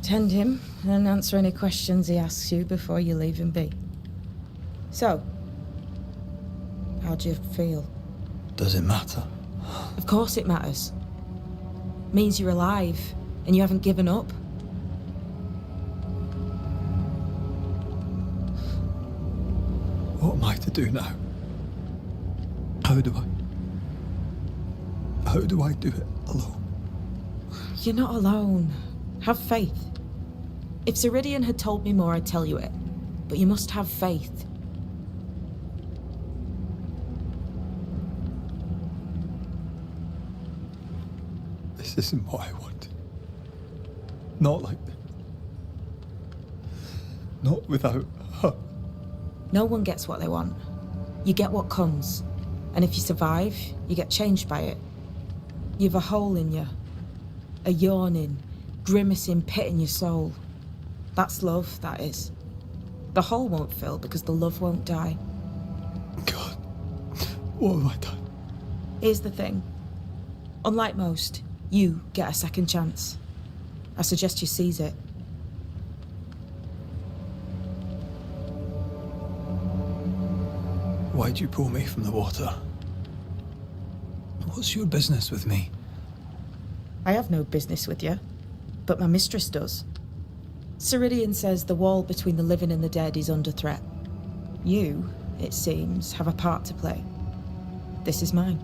Tend him, and answer any questions he asks you before you leave him be. So, how do you feel? Does it matter? Of course it matters. Means you're alive, and you haven't given up. What am I to do now? How do I do it alone? You're not alone. Have faith. If Ceridian had told me more, I'd tell you it. But you must have faith. This isn't what I want. Not like this. Not without her. No one gets what they want. You get what comes. And if you survive, you get changed by it. You've a hole in you. A yawning, grimacing pit in your soul. That's love, that is. The hole won't fill because the love won't die. God, what have I done? Here's the thing. Unlike most, you get a second chance. I suggest you seize it. Why'd you pull me from the water? What's your business with me? I have no business with you, but my mistress does. Ceridian says the wall between the living and the dead is under threat. You, it seems, have a part to play. This is mine.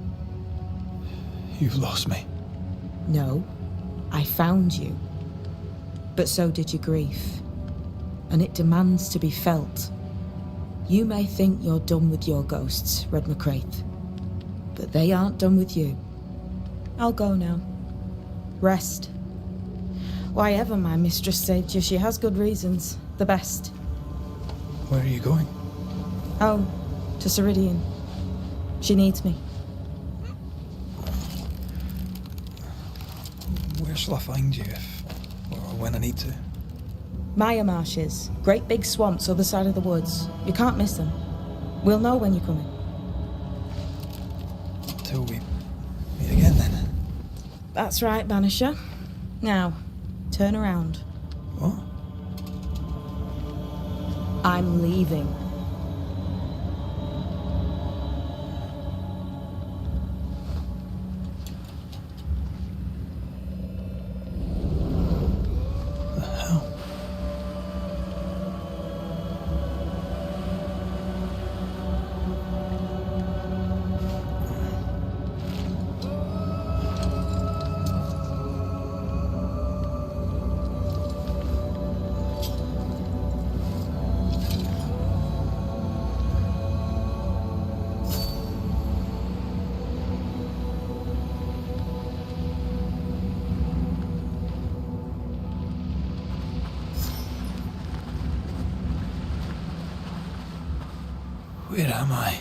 You've lost me. No, I found you. But so did your grief. And it demands to be felt. You may think you're done with your ghosts, Red McCraith. But they aren't done with you. I'll go now. Rest. Why ever my mistress saved you, she has good reasons. The best. Where are you going? Home. To Ceridian. She needs me. Where shall I find you if or when I need to? Maya marshes, great big swamps other side of the woods. You can't miss them. We'll know when you're coming. Till we meet again then. That's right, Banisher. Now, turn around. What? I'm leaving. Where am I?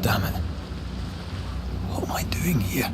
Damn it. What am I doing here?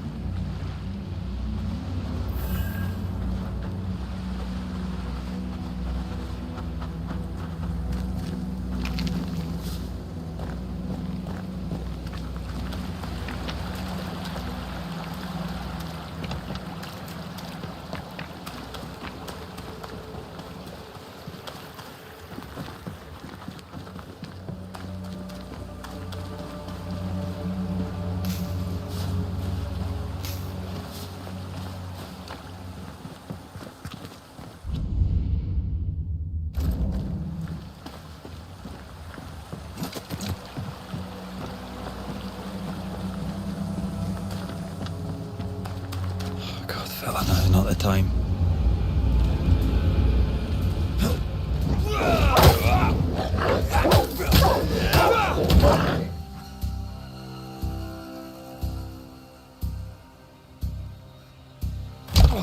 at a time.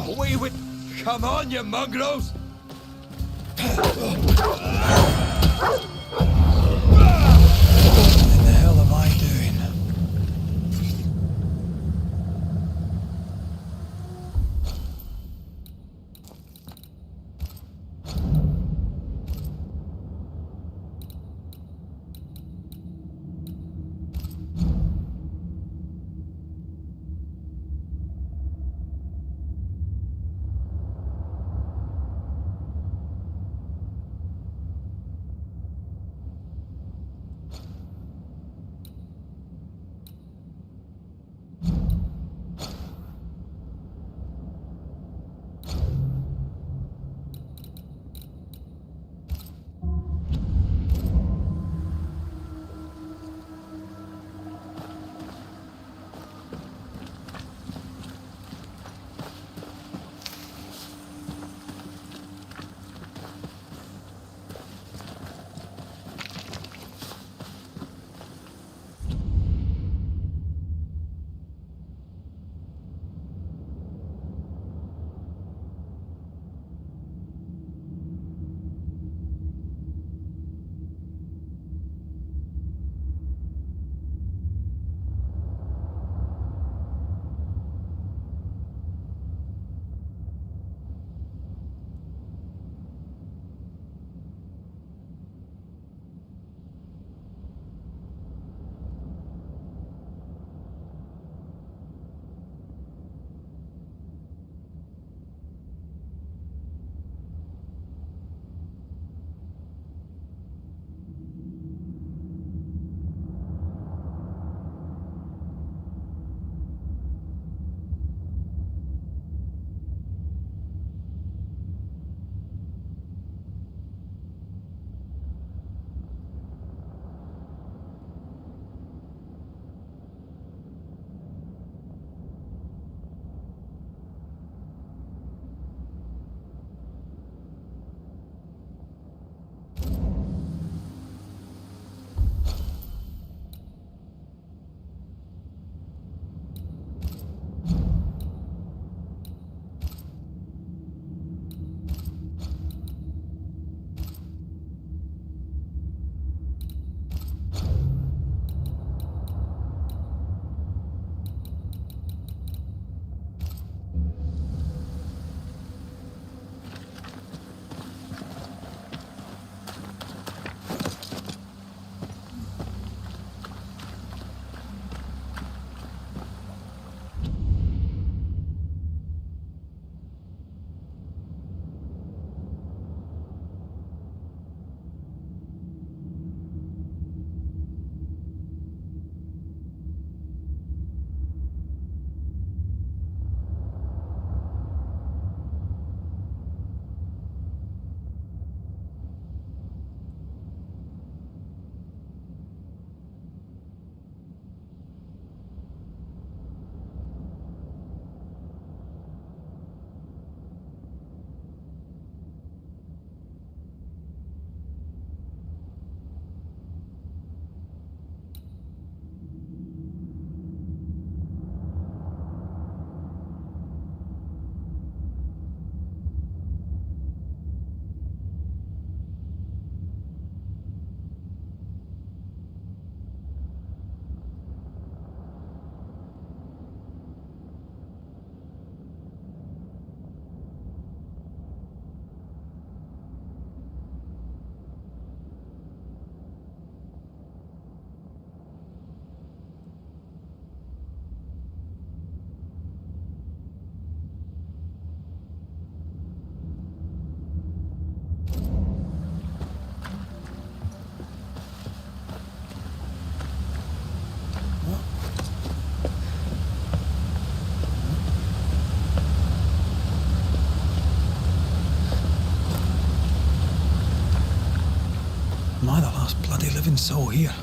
Away with... Come on, you mongrels! What the hell am I doing? Am I the last bloody living soul here?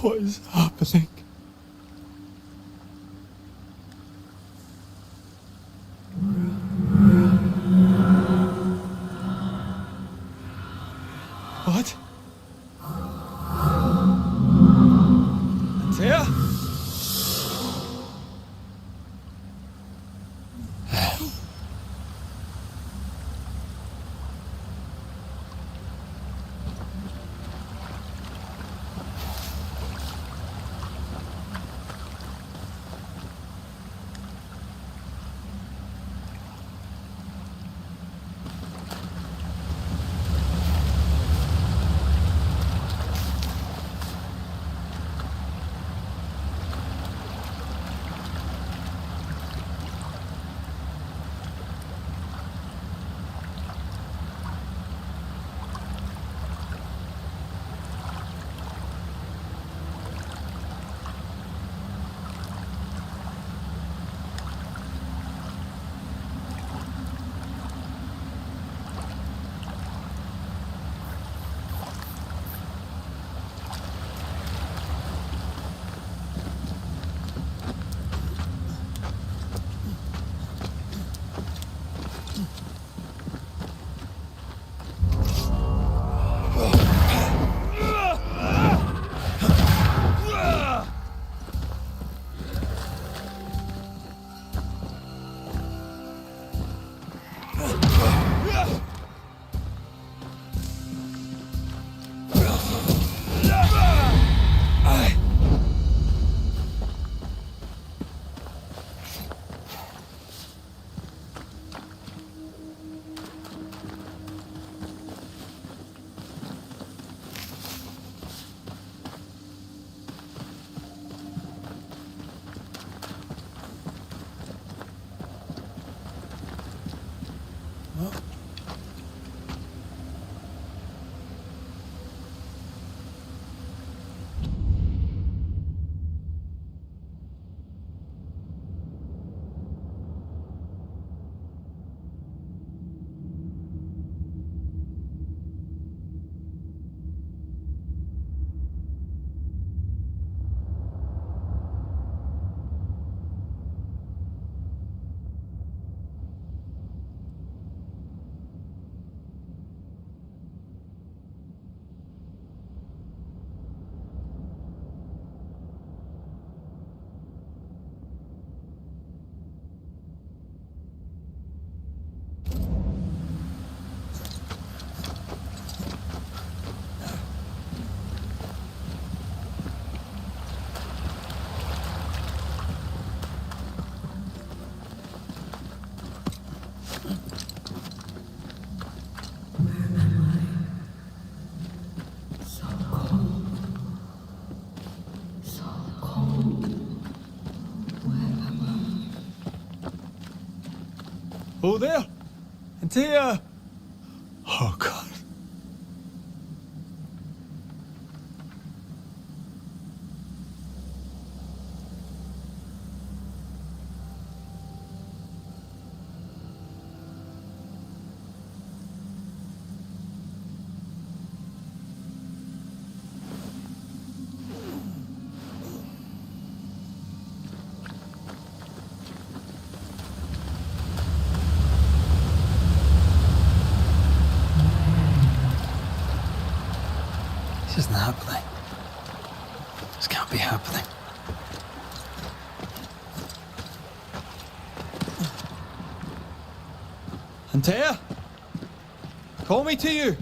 What is happening? What? Antea? Oh, there! Antea! Oh, God. This isn't happening. This can't be happening. Antea? Call me to you.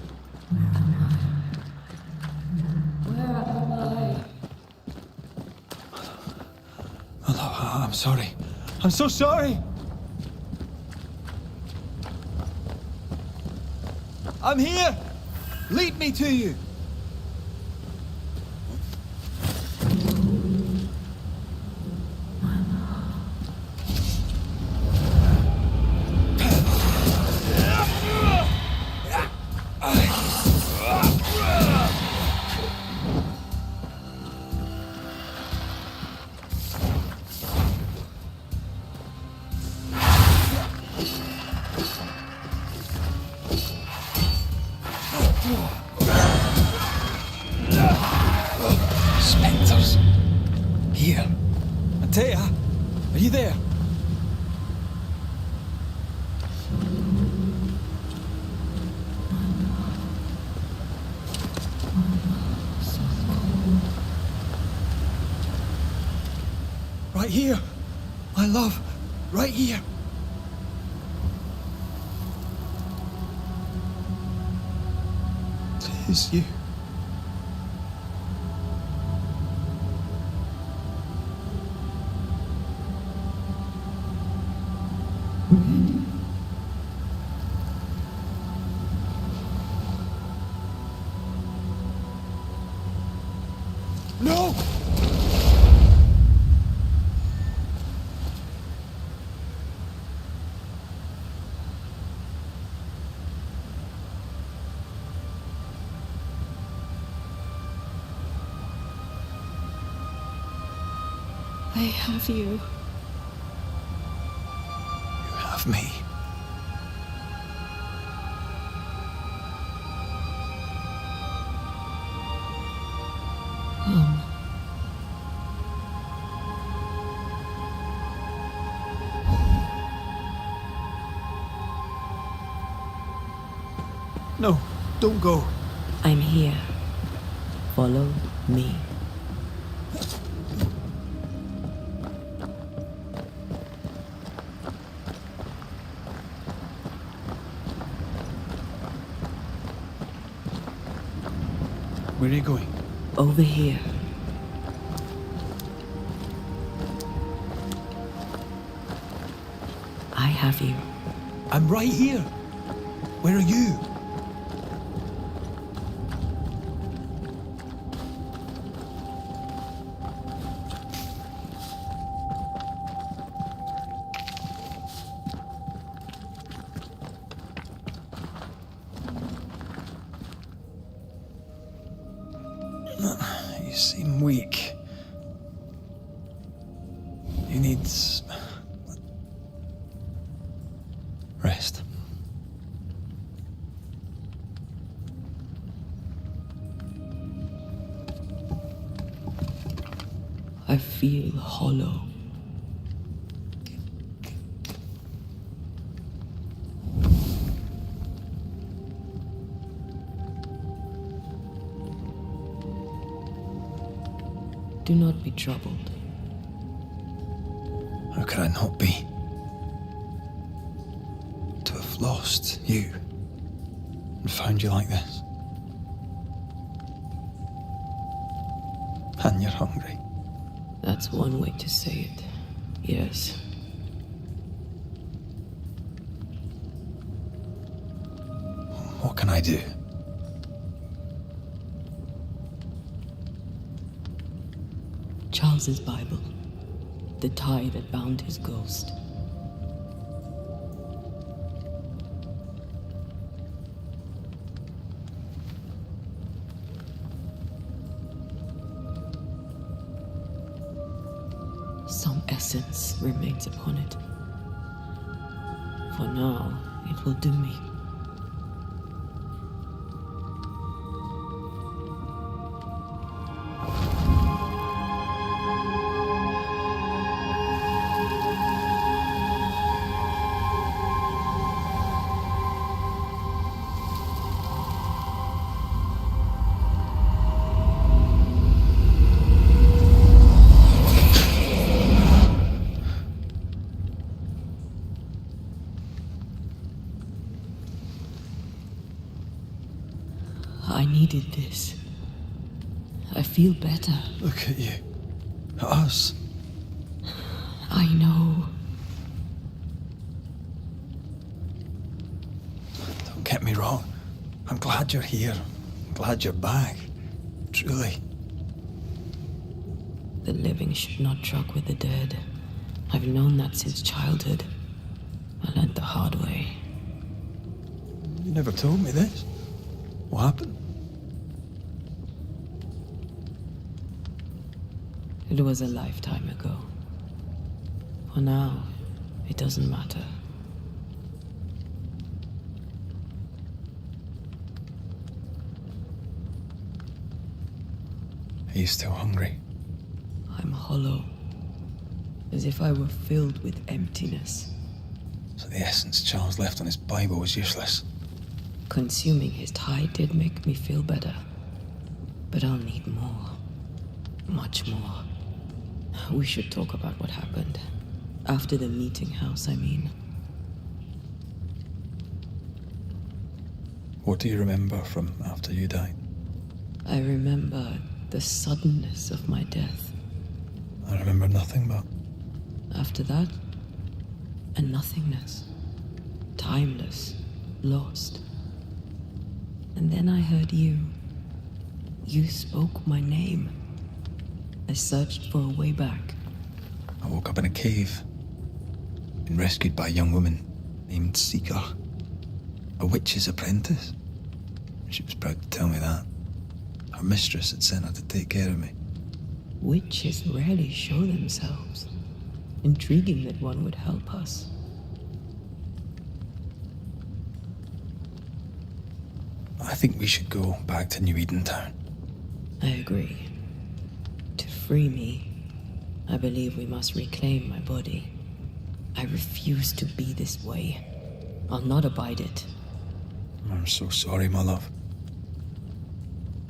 Oh, no, I'm sorry. I'm so sorry. I'm here. Lead me to you. Taya, are you there? Right here, my love, right here. It's you. No! I have you. You have me. No, don't go. I'm here. Follow me. Where are you going? Over here. I have you. I'm right here. Where are you? You seem weak. You need rest. I feel hollow. Do not be troubled. How could I not be? To have lost you and found you like this. And you're hungry. That's one way to say it. Yes. What can I do? Charles's Bible. The tie that bound his ghost. Some essence remains upon it. For now, it will do me. I needed this. I feel better. Look at you. At us. I know. Don't get me wrong. I'm glad you're here. I'm glad you're back. Truly. The living should not truck with the dead. I've known that since childhood. I learned the hard way. You never told me this. What happened? It was a lifetime ago. For now, it doesn't matter. Are you still hungry? I'm hollow. as if I were filled with emptiness. So the essence Charles left on his Bible was useless. Consuming his tide did make me feel better. But I'll need more. Much more. We should talk about what happened. After the meeting house, I mean. What do you remember from after you died? I remember the suddenness of my death. I remember nothing but... After that, a nothingness. Timeless. Lost. And then I heard you. You spoke my name. I searched for a way back. I woke up in a cave. Been rescued by a young woman named Seeker. A witch's apprentice. She was proud to tell me that. Her mistress had sent her to take care of me. Witches rarely show themselves. Intriguing that one would help us. I think we should go back to New Eden Town. I agree. To free me, I believe we must reclaim my body. I refuse to be this way. I'll not abide it. I'm so sorry, my love.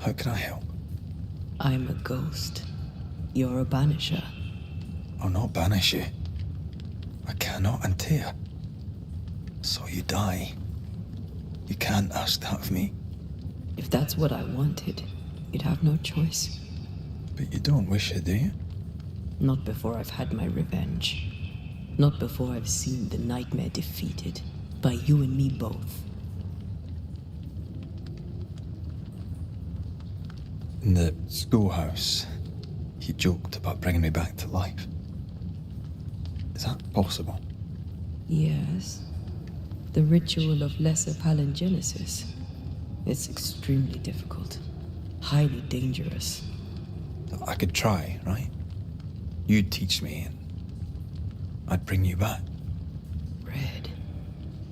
How can I help? I'm a ghost. You're a banisher. I'll not banish you. I cannot, Antea. So you die. You can't ask that of me. If that's what I wanted, you'd have no choice. But you don't wish it, do you? Not before I've had my revenge. Not before I've seen the nightmare defeated. By you and me both. In the schoolhouse, he joked about bringing me back to life. Is that possible? Yes. The ritual of lesser palingenesis. It's extremely difficult. Highly dangerous. I could try, right? You'd teach me and I'd bring you back. Red.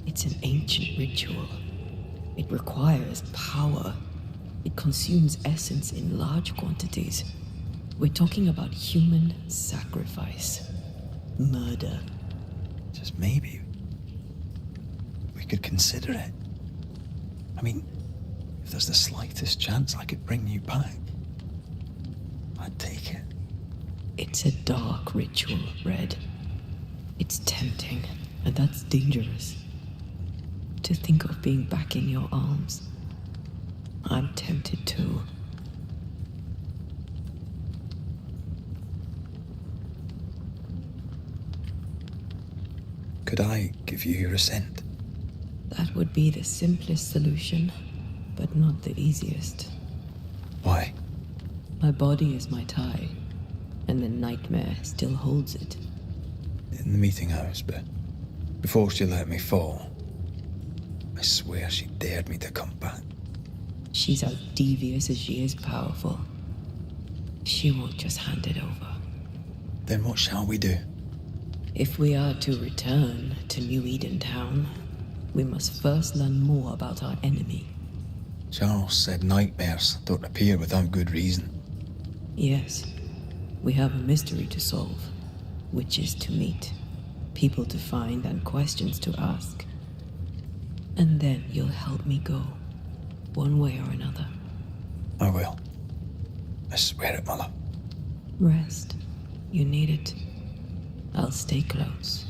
It's an ancient ritual. It requires power. It consumes essence in large quantities. We're talking about human sacrifice. Murder. Just maybe we could consider it. I mean, if there's the slightest chance I could bring you back, I'd take it. It's a dark ritual, Red. It's tempting, and that's dangerous. To think of being back in your arms. I'm tempted too. Could I give you your assent? That would be the simplest solution, but not the easiest. Why? My body is my tie, and the nightmare still holds it. In the meeting house, but before she let me fall, I swear she dared me to come back. She's as devious as she is powerful. She won't just hand it over. Then what shall we do? If we are to return to New Eden Town, we must first learn more about our enemy. Charles said nightmares don't appear without good reason. Yes, we have a mystery to solve, witches to meet, people to find, and questions to ask. And then you'll help me go, one way or another. I will. I swear it, my love. Rest. You need it. I'll stay close.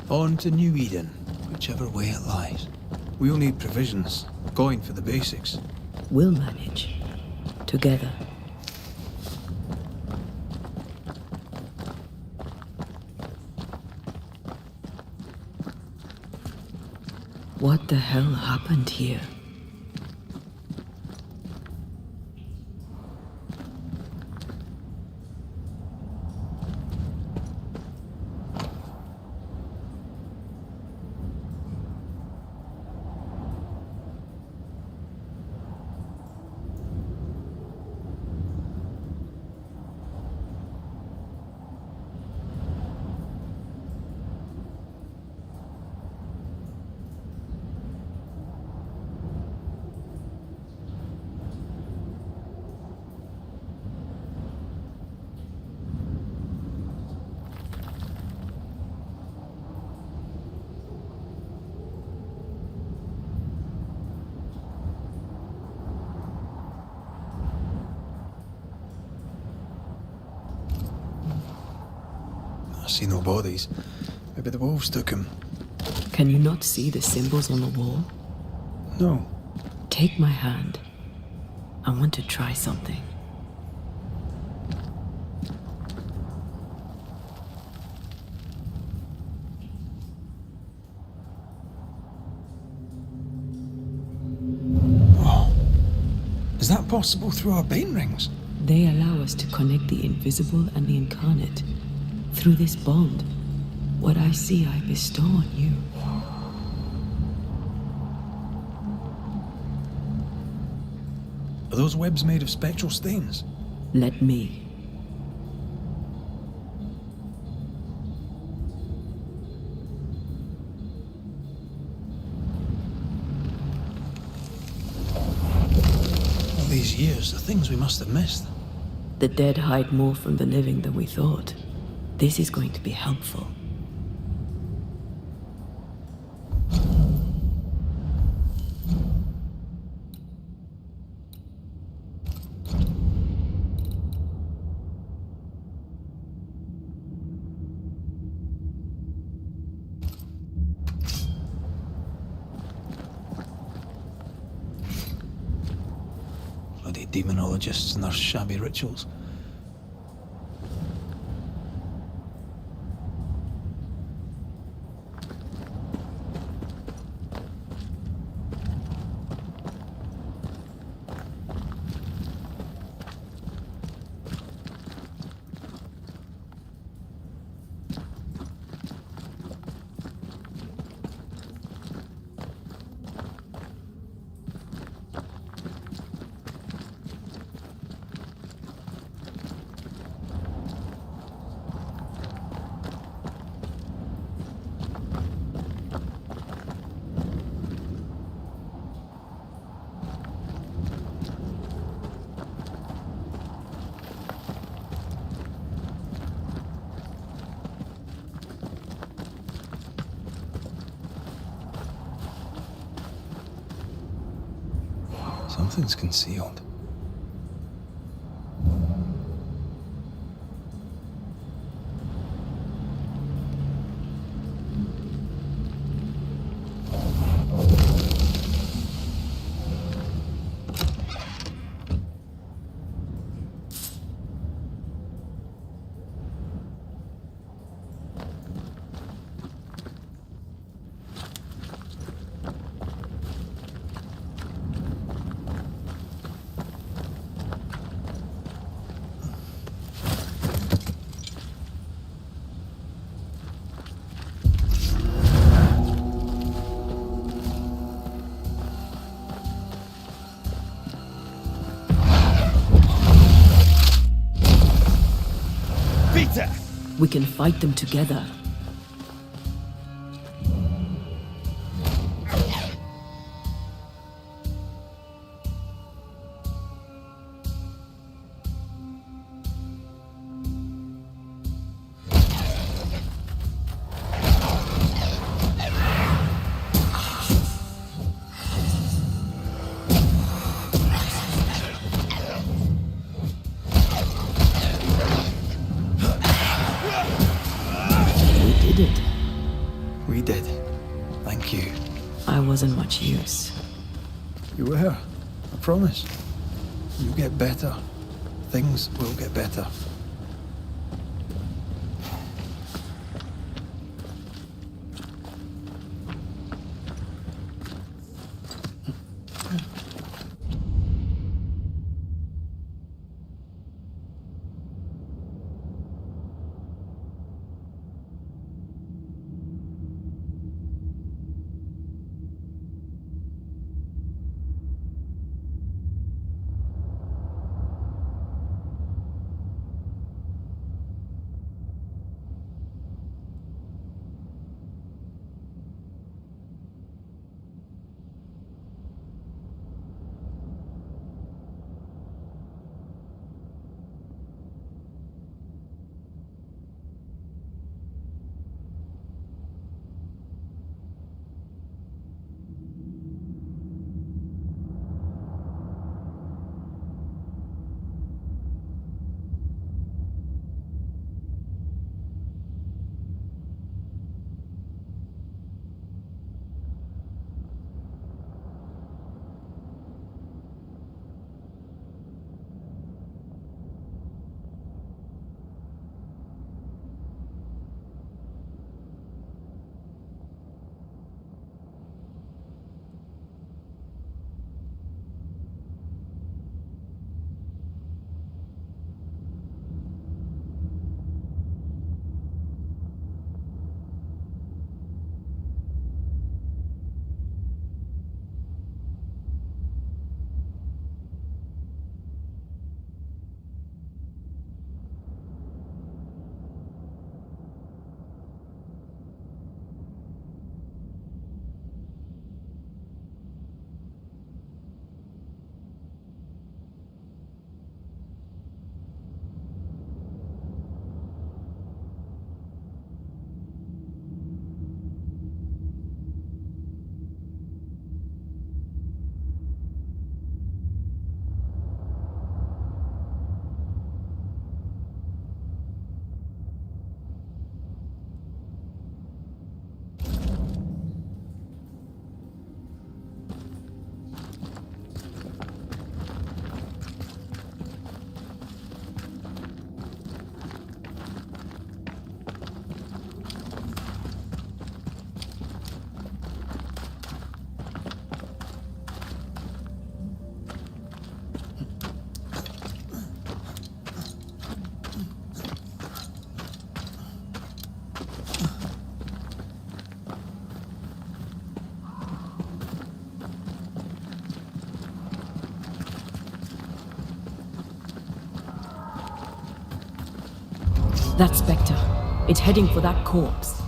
On to New Eden, whichever way it lies. We'll need provisions, going for the basics. We'll manage. Together. What the hell happened here? I see no bodies. Maybe the wolves took him. Can you not see the symbols on the wall? No. Take my hand. I want to try something. Oh. Is that possible through our bane rings? They allow us to connect the invisible and the incarnate. Through this bond, what I see I bestow on you. Are those webs made of spectral stains? Let me. All these years, the things we must have missed. The dead hide more from the living than we thought. This is going to be helpful. demonologists and their shabby rituals. Something's concealed. We can fight them together. We did. Thank you. I wasn't much use. You were. I promise. You get better. Things will get better. That Spectre. It's heading for that corpse.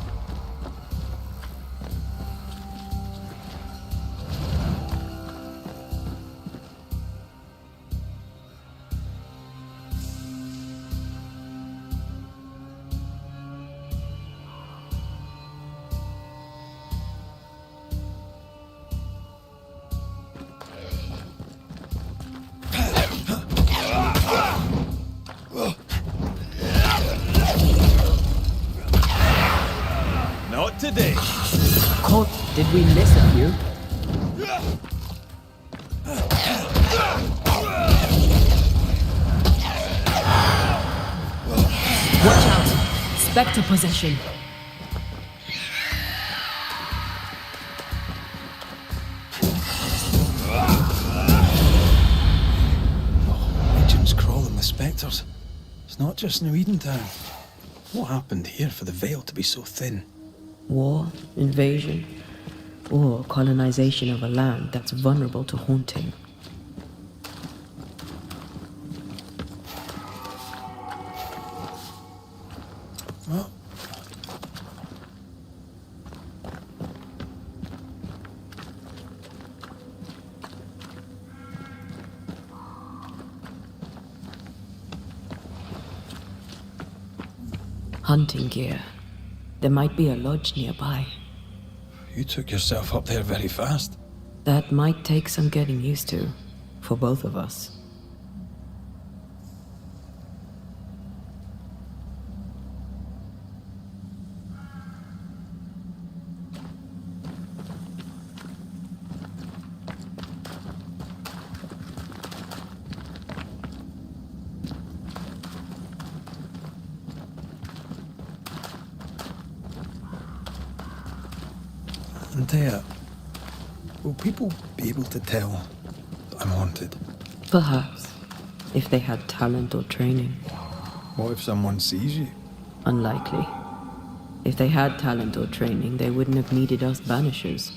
Not today. Court, did we miss a few? Watch out! Spectre possession. Legends crawling with spectres. It's not just New Edentown. What happened here for the veil to be so thin? War, invasion, or colonization of a land that's vulnerable to haunting. Well, Hunting gear. There might be a lodge nearby. you took yourself up there very fast. That might take some getting used to, for both of us. Antea, will people be able to tell that I'm haunted? Perhaps, if they had talent or training. What if someone sees you? Unlikely. If they had talent or training, they wouldn't have needed us Banishers.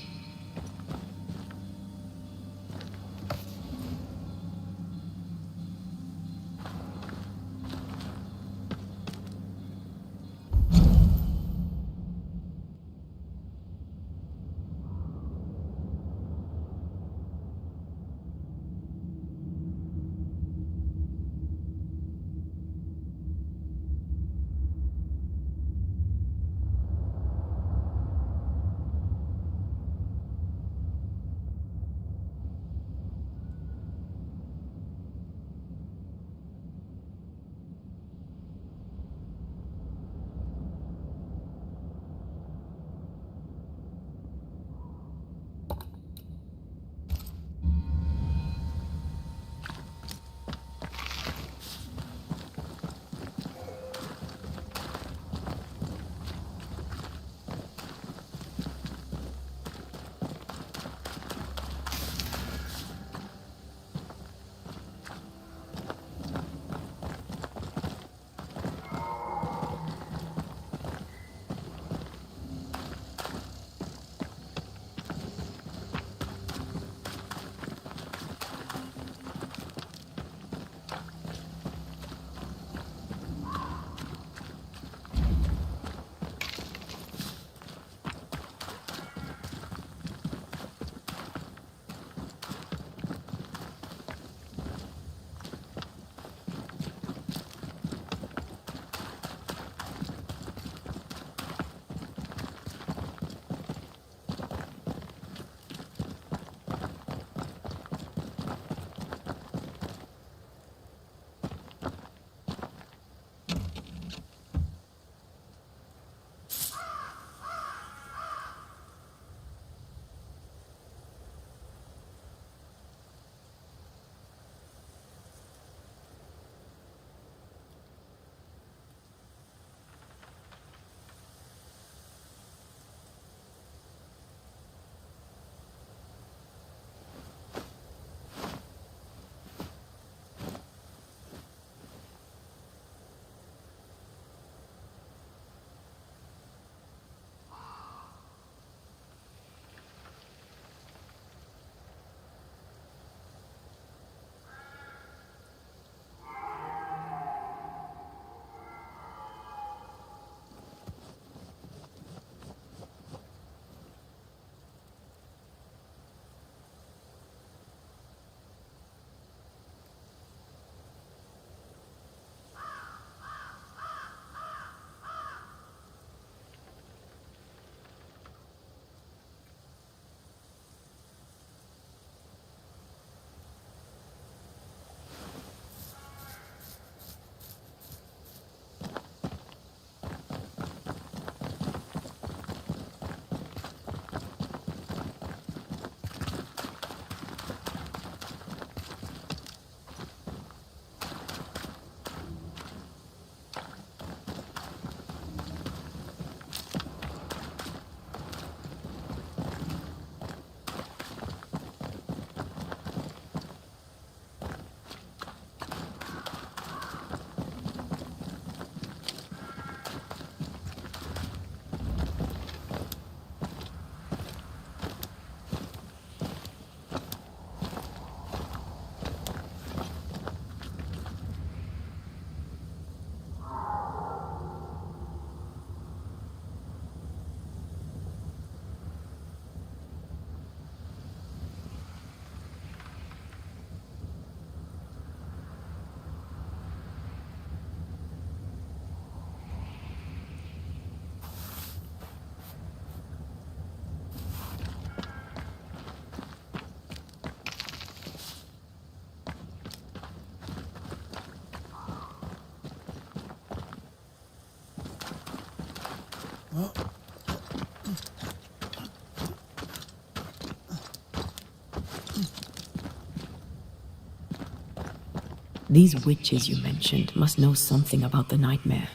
These witches you mentioned must know something about the nightmare.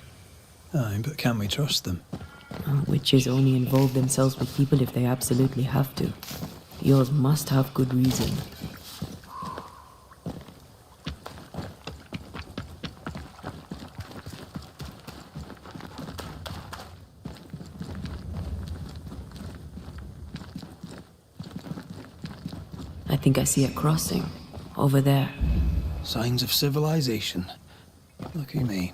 Aye, but can't we trust them? Witches only involve themselves with people if they absolutely have to. Yours must have good reason. I think I see a crossing. Over there. Signs of civilization. Lucky me.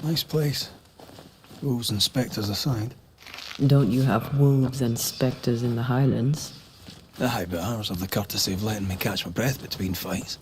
Nice place. Wolves and spectres aside. Don't you have wolves and spectres in the Highlands? Aye, but ours have the courtesy of letting me catch my breath between fights.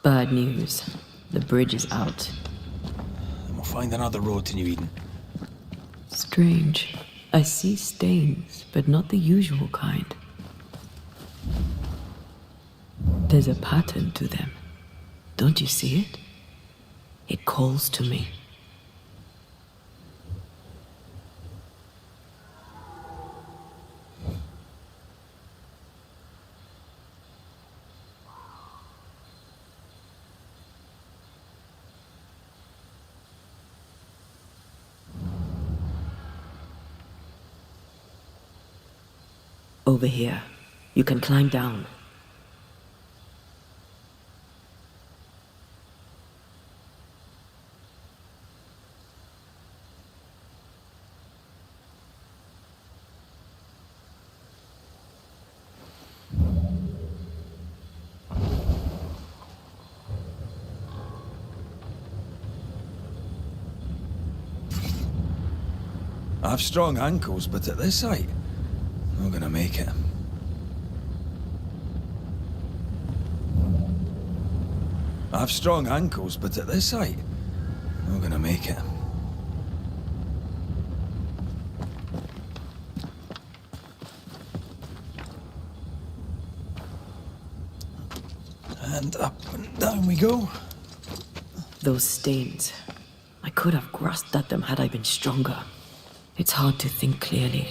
Bad news. The bridge is out. And we'll find another road to New Eden. Strange. I see stains, but not the usual kind. There's a pattern to them. Don't you see it? It calls to me. Over here. You can climb down. I've strong ankles, but at this height, I'm gonna make it. I've strong ankles, but at this height, I'm gonna make it. And up and down we go. Those stains. I could have grasped at them had I been stronger. It's hard to think clearly.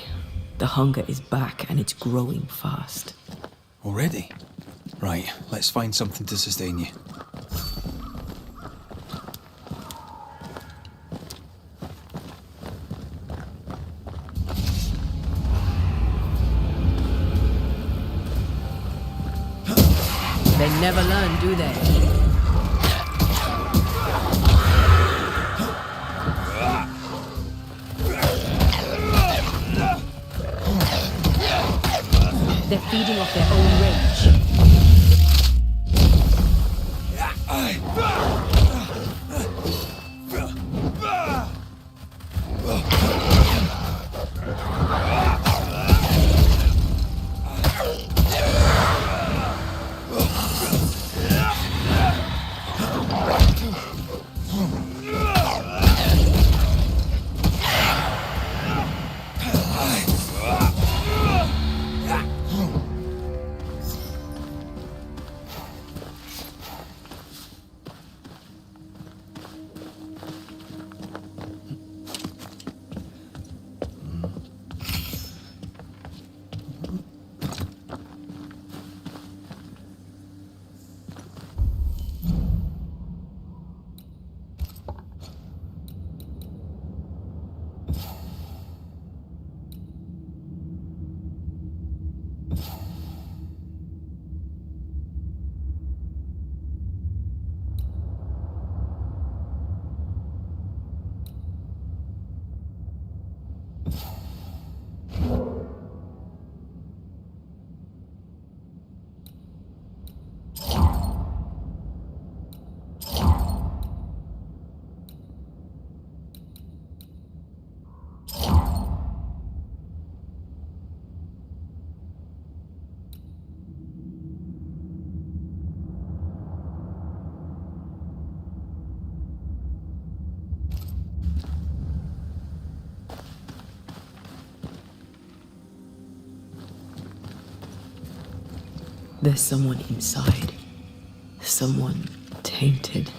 The hunger is back and it's growing fast. Already? Right, let's find something to sustain you. They never learn, do they? They're feeding off their own rage. There's someone inside. Someone tainted.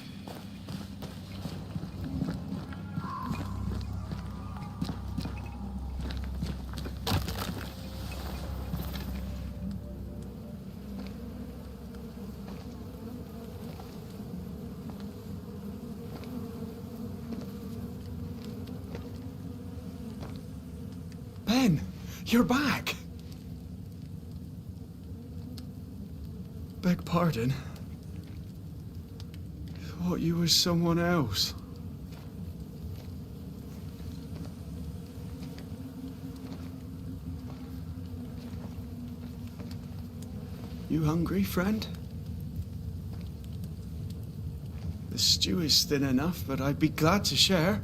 Ben, you're back. Beg pardon. Thought you was someone else. You hungry, friend? The stew is thin enough, but I'd be glad to share.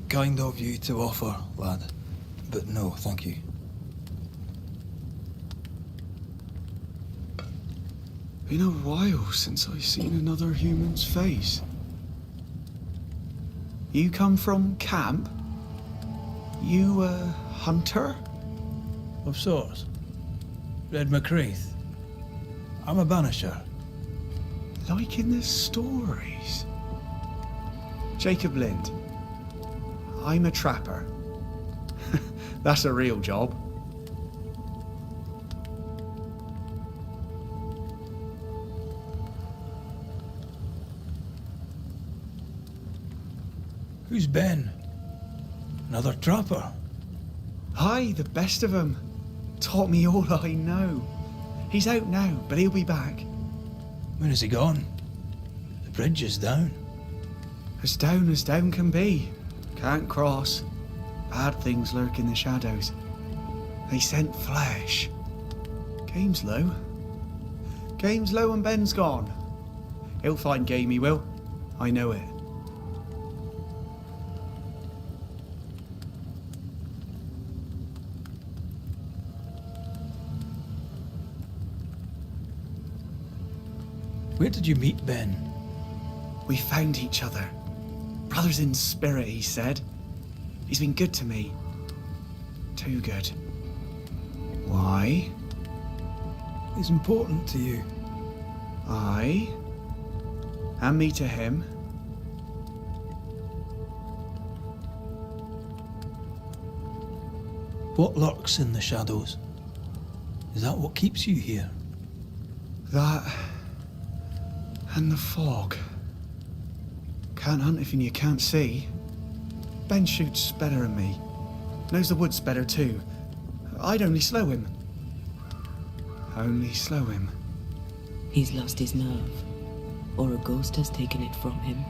Kind of you to offer, lad. But no, thank you. Been a while since I've seen another human's face. You come from camp? You a hunter? Of sorts. Red McCraith. I'm a banisher. Like in the stories. Jacob Lind. I'm a trapper. That's a real job. Who's Ben? Another trapper? Aye, the best of 'em. Taught me all I know. He's out now, but he'll be back. When is he gone? The bridge is down. As down can be. Can't cross. Bad things lurk in the shadows. They scent flesh. Game's low. Game's low and Ben's gone. He'll find game, he will. I know it. Where did you meet Ben? We found each other. Brothers in spirit, he said. He's been good to me. Too good. Why? He's important to you. Aye. And me to him. What lurks in the shadows? Is that what keeps you here? That... and the fog. Can't hunt if you can't see. Ben shoots better than me. Knows the woods better too. I'd only slow him. Only slow him. He's lost his nerve, or a ghost has taken it from him.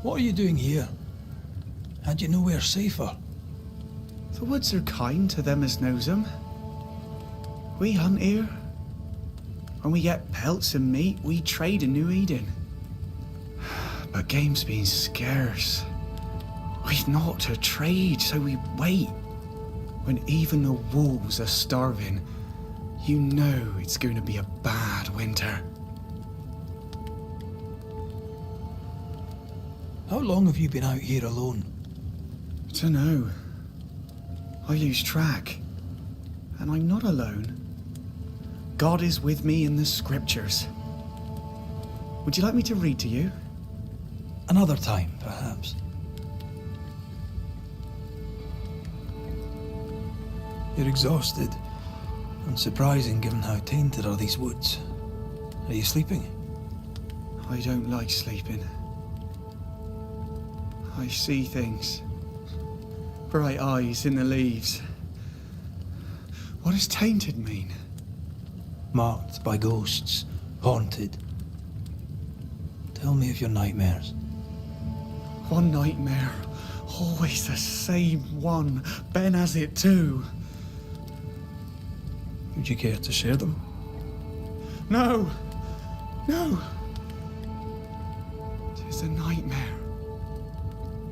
What are you doing here? Had you nowhere safer? The woods are kind to them as knows them. We hunt here. When we get pelts and meat, we trade in New Eden. But game's been scarce. We've naught to trade, so we wait. When even the wolves are starving, you know it's going to be a bad winter. How long have you been out here alone? Dunno. I lose track. And I'm not alone. God is with me in the scriptures. Would you like me to read to you? Another time, perhaps. You're exhausted. Unsurprising given how tainted are these woods. Are you sleeping? I don't like sleeping. I see things. Bright eyes in the leaves. What does tainted mean? Marked by ghosts. Haunted. Tell me of your nightmares. One nightmare. Always the same one. Ben has it too. Would you care to share them? No! No! Tis a nightmare.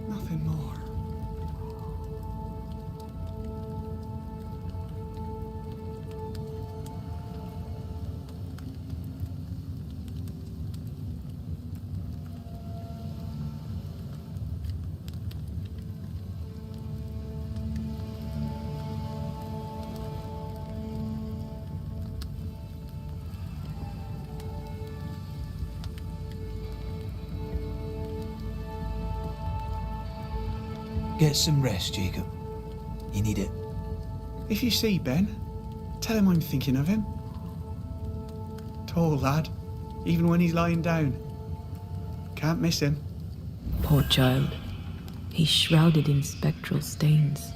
Nothing more. Get some rest, Jacob. You need it. If you see Ben, tell him I'm thinking of him. Tall lad, even when he's lying down. Can't miss him. Poor child. He's shrouded in spectral stains.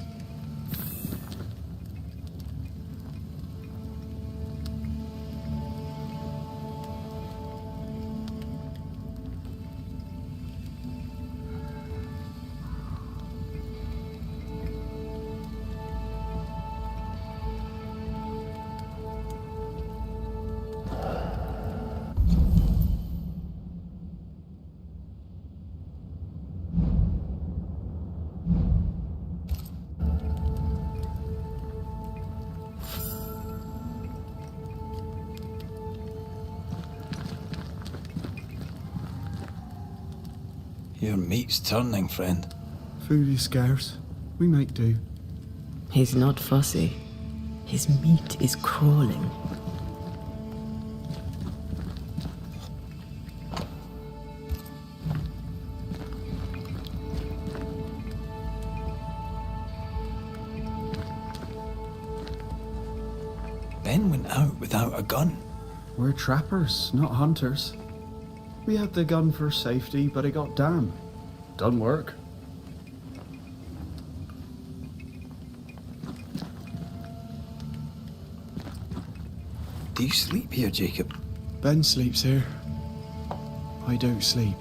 Your meat's turning, friend. Food is scarce. We make do. He's not fussy. His meat is crawling. Ben went out without a gun. We're trappers, not hunters. We had the gun for safety, but it got damp. Done work. Do you sleep here, Jacob? Ben sleeps here. I don't sleep.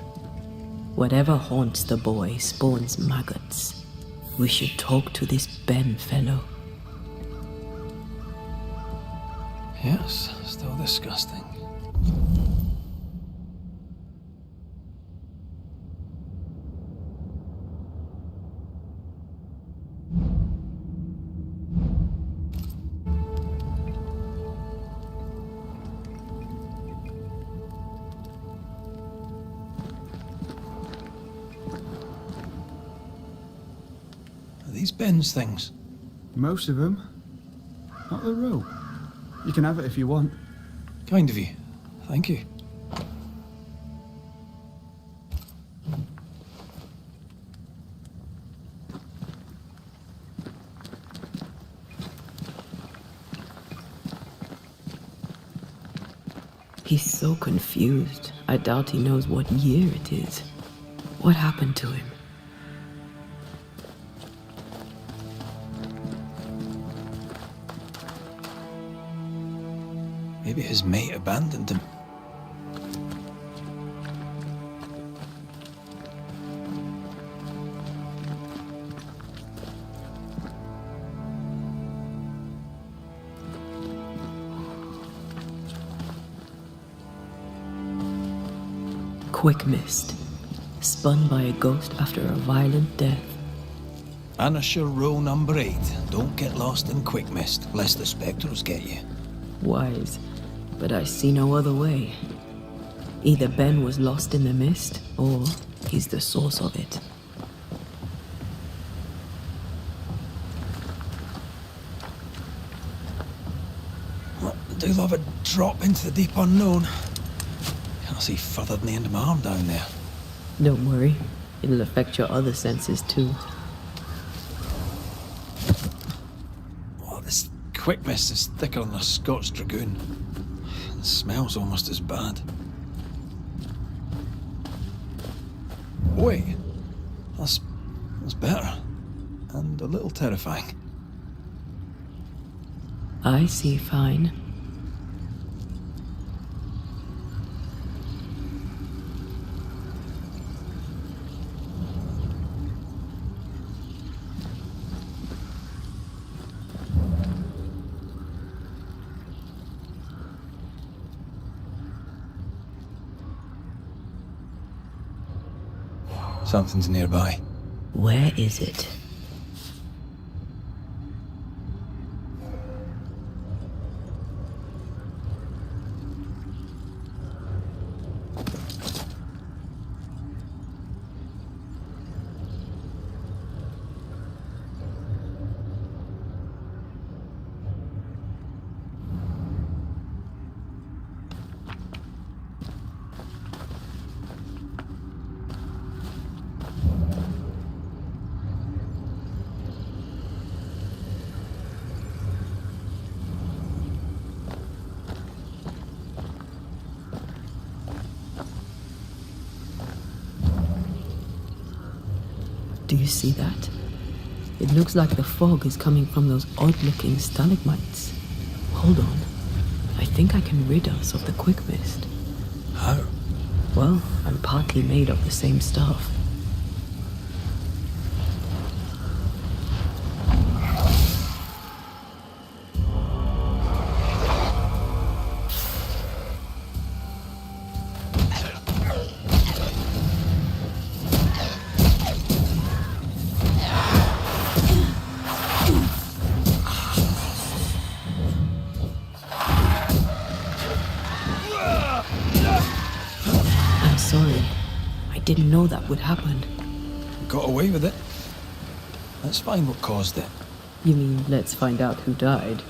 Whatever haunts the boy spawns maggots. We should talk to this Ben fellow. Yes, still disgusting. Are these Ben's things? Most of them. Not the rope. You can have it if you want. Kind of you. Thank you. He's so confused. I doubt he knows what year it is. What happened to him? Maybe his mate abandoned him. Quick mist. Spun by a ghost after a violent death. Banisher rule number 8. Don't get lost in quick mist, lest the spectres get you. Wise, but I see no other way. Either Ben was lost in the mist, or he's the source of it. Well, I do love a drop into the deep unknown. Can't see further than the end of my arm down there. Don't worry, it'll affect your other senses too. Oh, this quick mist is thicker than a Scotch dragoon. The smell's almost as bad. Wait, that's better. And a little terrifying. I see fine. Something's nearby. Where is it? Do you see that? It looks like the fog is coming from those odd-looking stalagmites. Hold on. I think I can rid us of the quick mist. How? Well, I'm partly made of the same stuff. Sorry. I didn't know that would happen. Got away with it. Let's find what caused it. You mean, let's find out who died?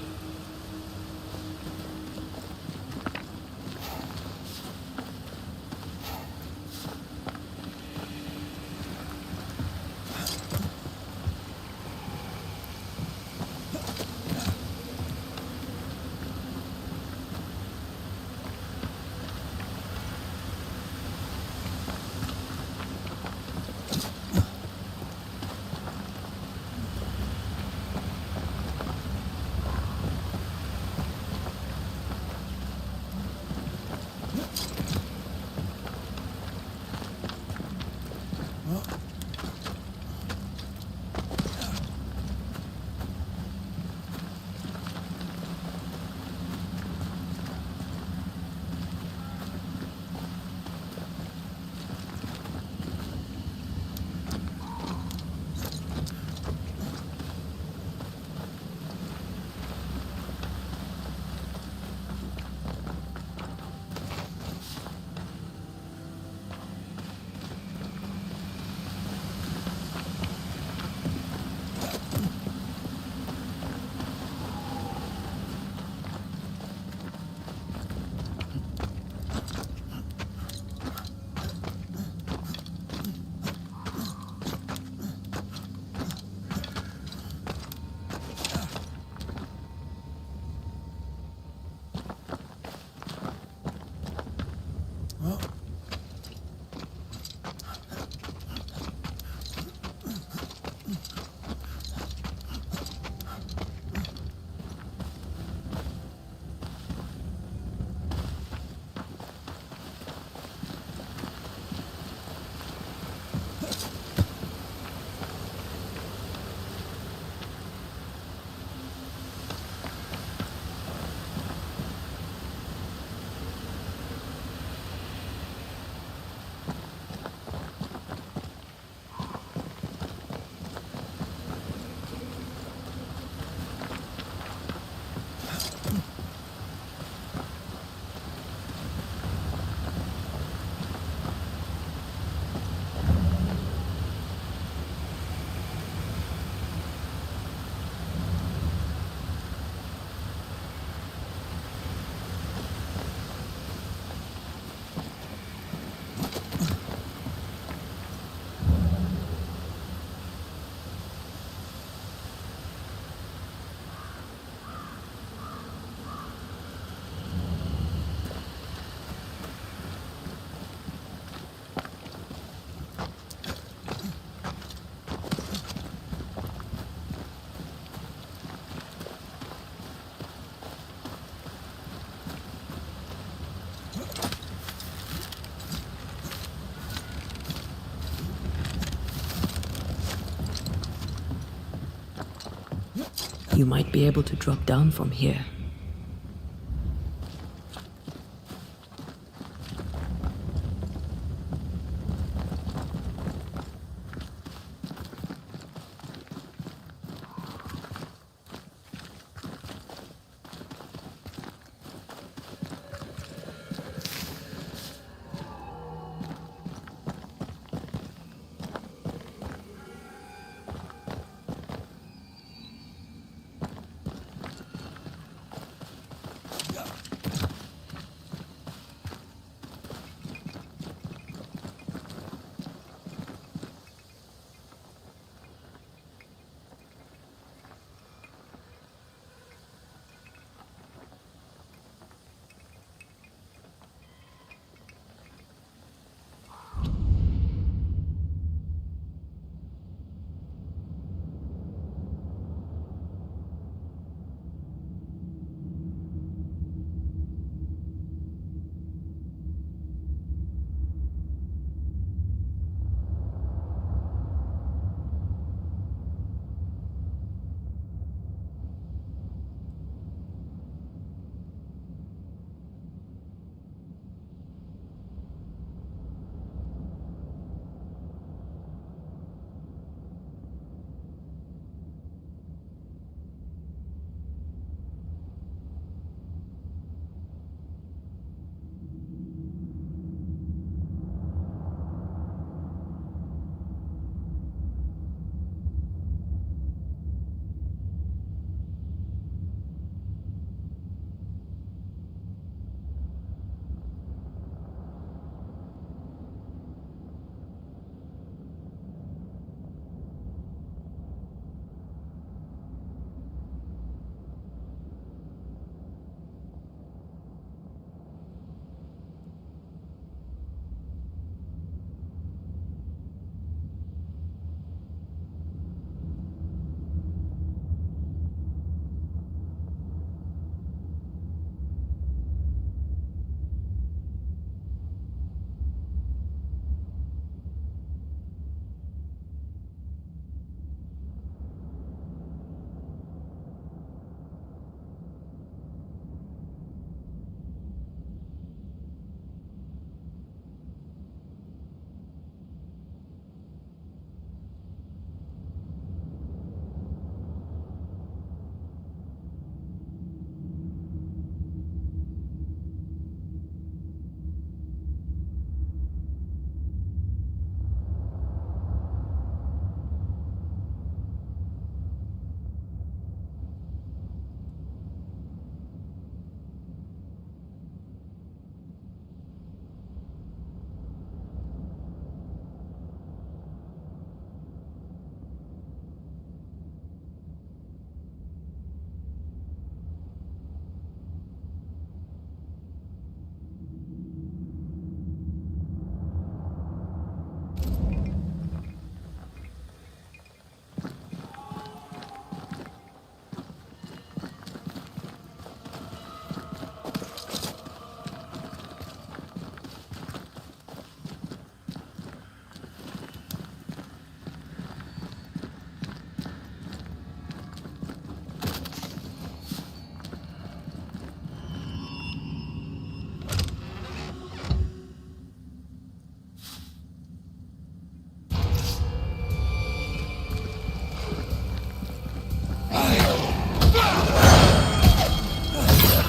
You might be able to drop down from here.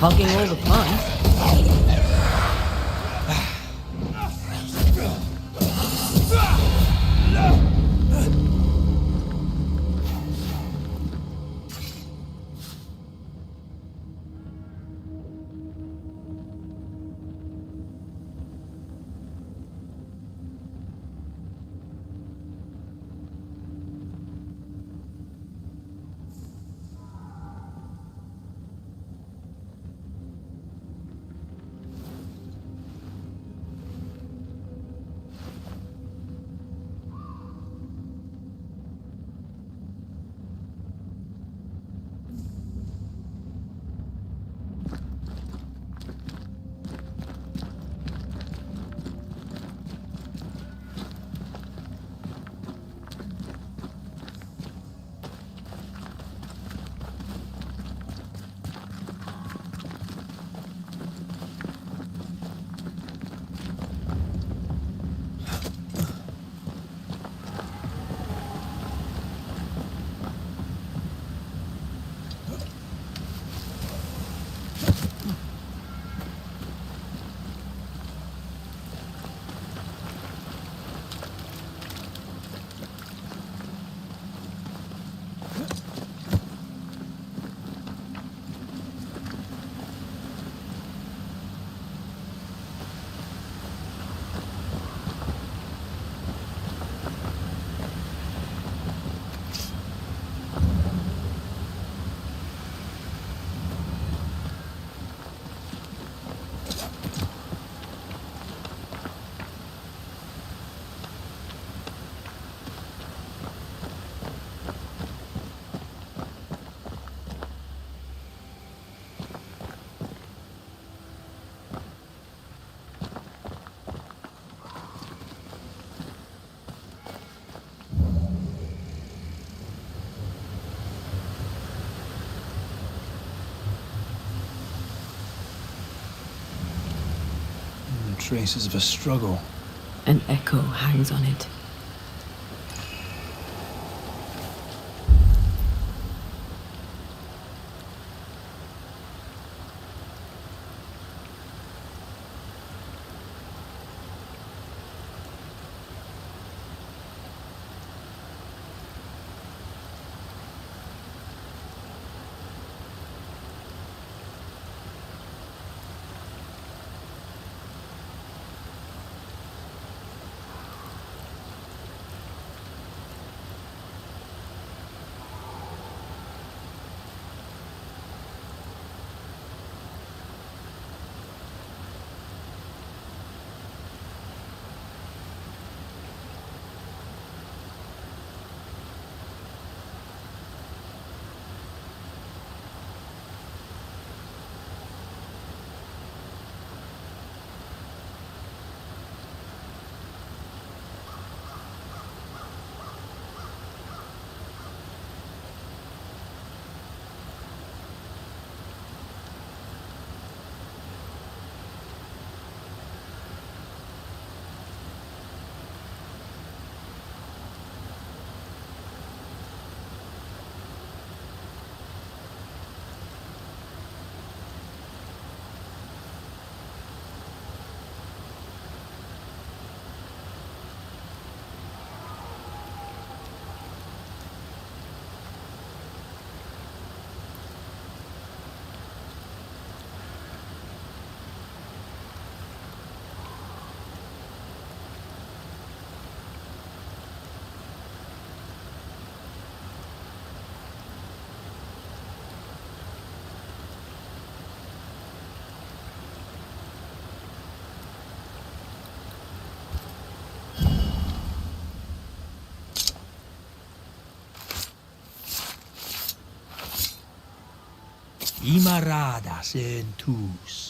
Hogging all the fun. Traces of a struggle. An echo hangs on it. Imaradas en tus.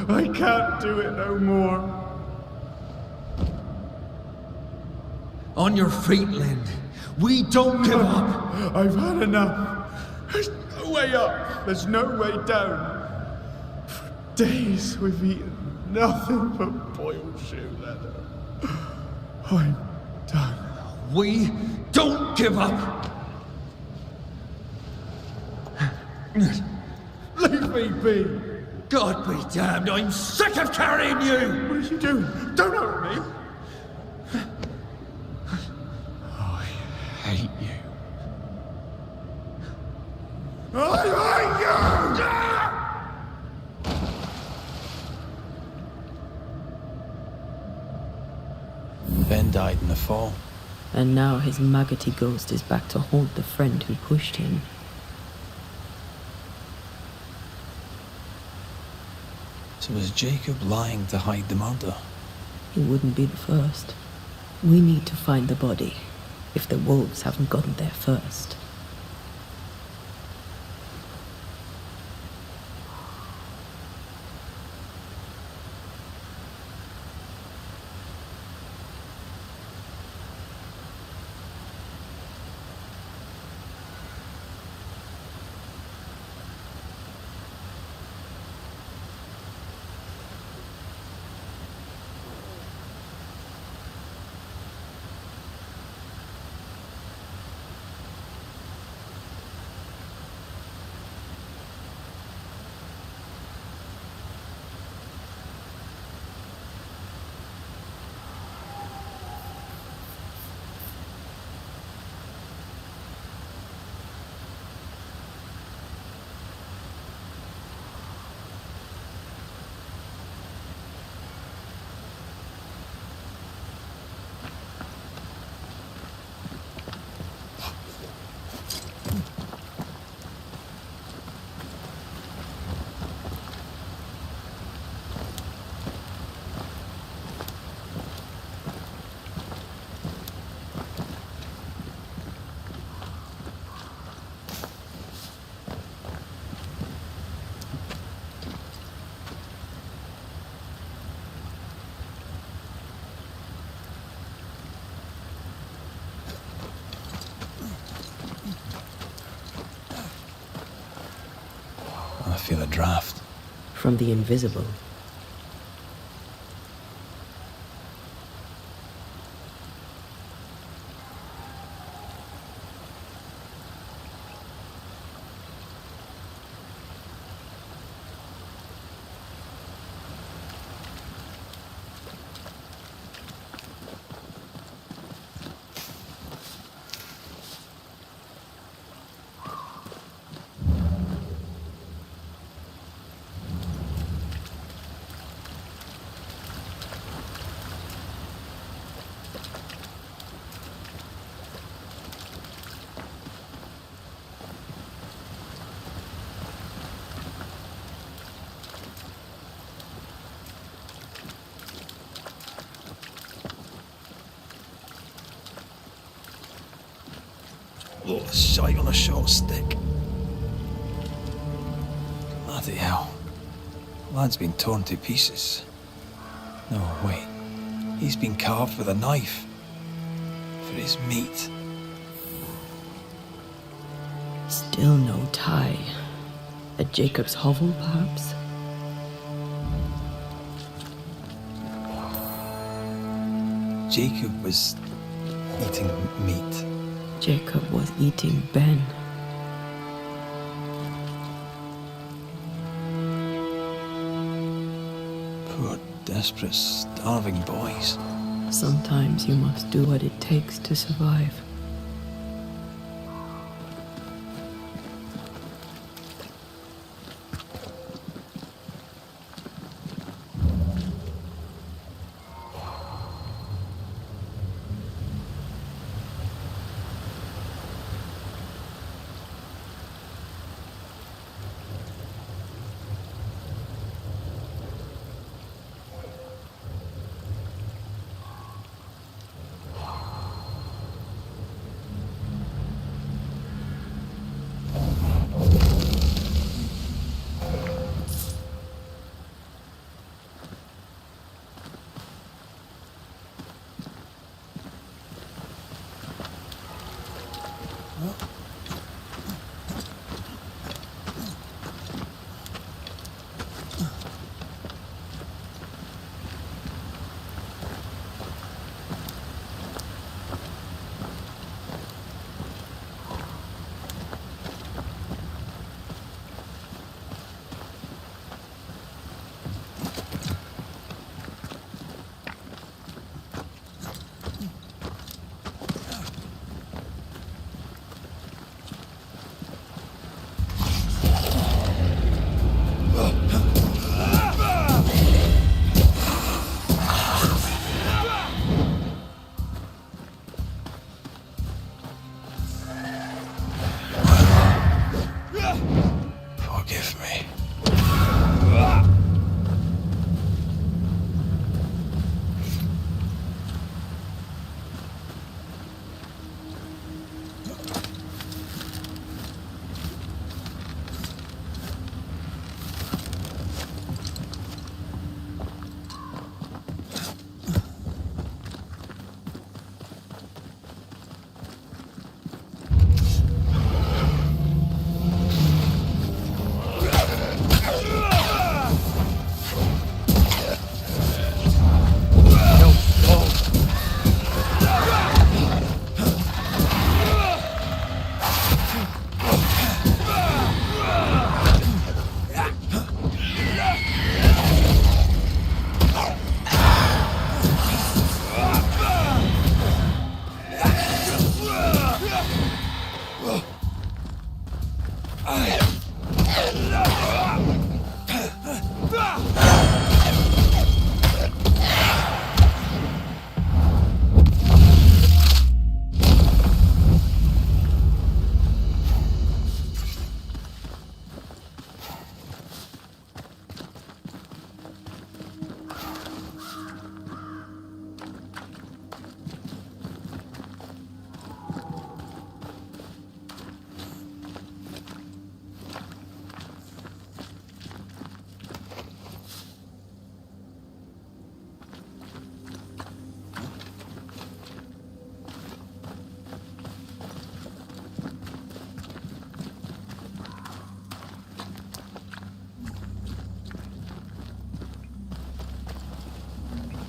I can't do it no more. On your feet, Lind. We don't give up. I've had enough. There's no way up. There's no way down. For days we've eaten nothing but boiled shoe leather. I'm done. We don't give up. Leave me be. God be damned, I'm sick of carrying you! What are you doing? Don't hurt me. I hate you. I hate you! Ben died in the fall. And now his maggoty ghost is back to haunt the friend who pushed him. So was Jacob lying to hide the murder? He wouldn't be the first. We need to find the body, if the wolves haven't gotten there first. I feel a draft. From the invisible. Oh, the shite on a short stick. Bloody hell. Lad's been torn to pieces. No, wait. He's been carved with a knife. For his meat. Still no tie. At Jacob's hovel, perhaps? Jacob was eating meat. Jacob was eating Ben. Poor, desperate, starving boys. Sometimes you must do what it takes to survive.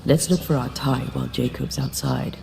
Let's look for our tie while Jacob's outside.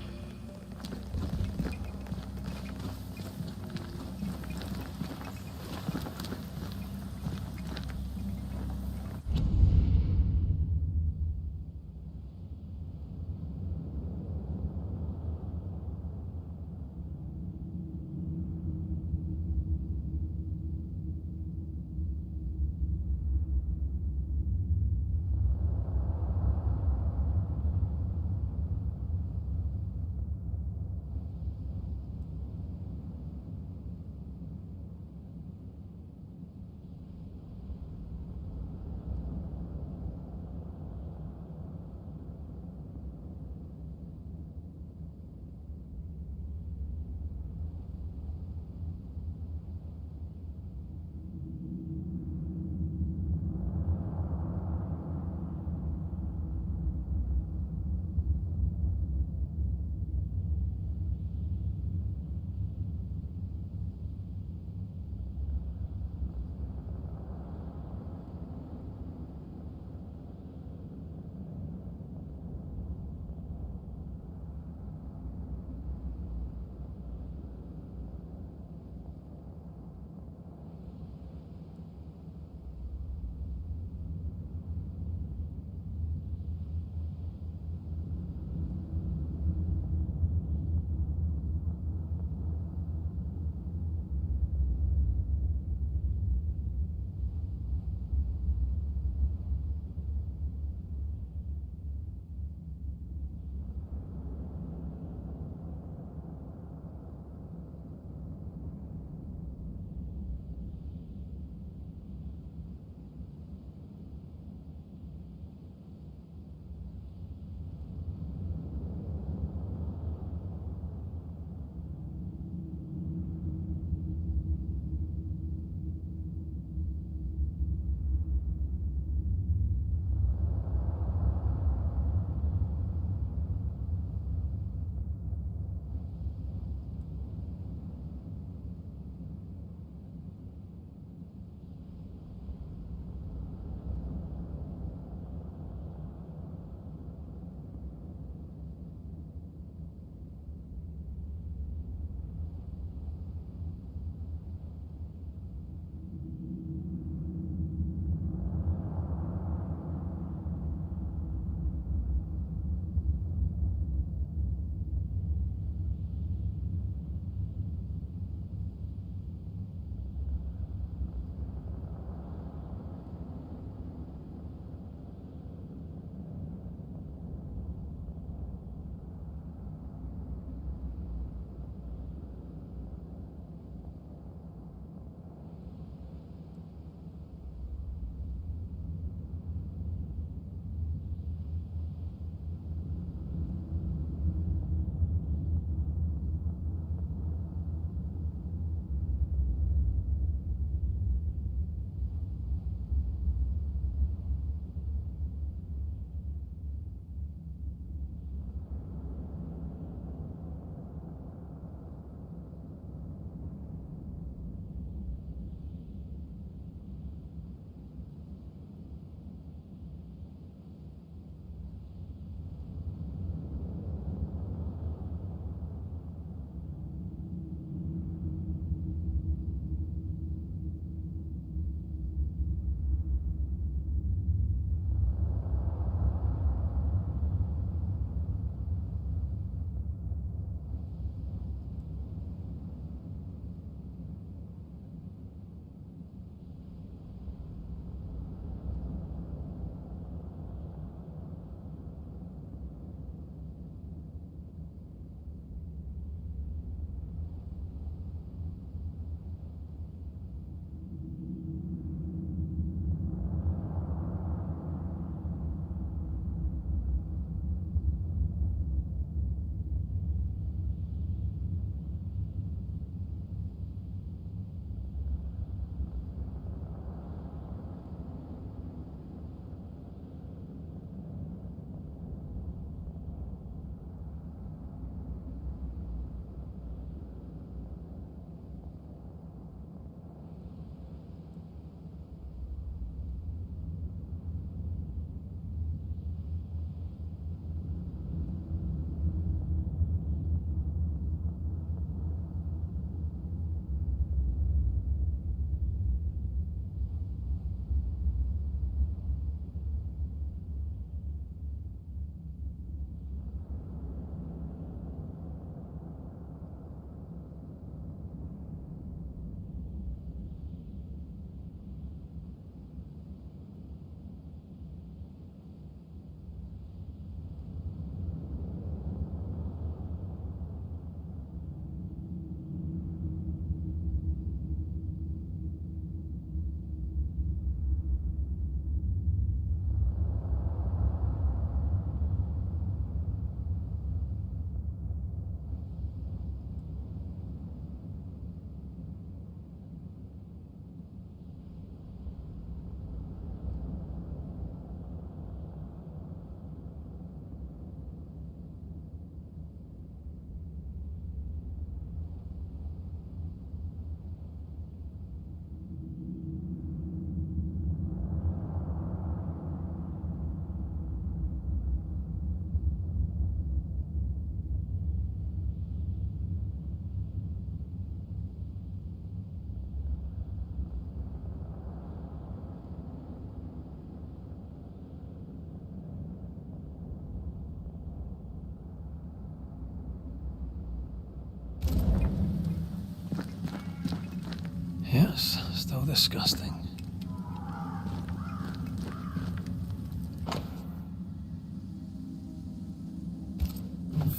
disgusting.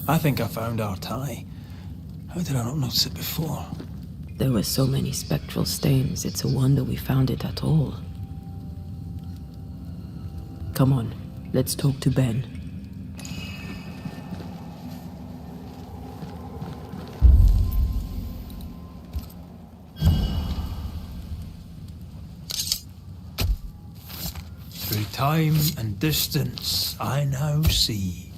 I think I found our tie. How did I not notice it before? There were so many spectral stains, it's a wonder we found it at all. Come on, let's talk to Ben. Through time and distance, I now see.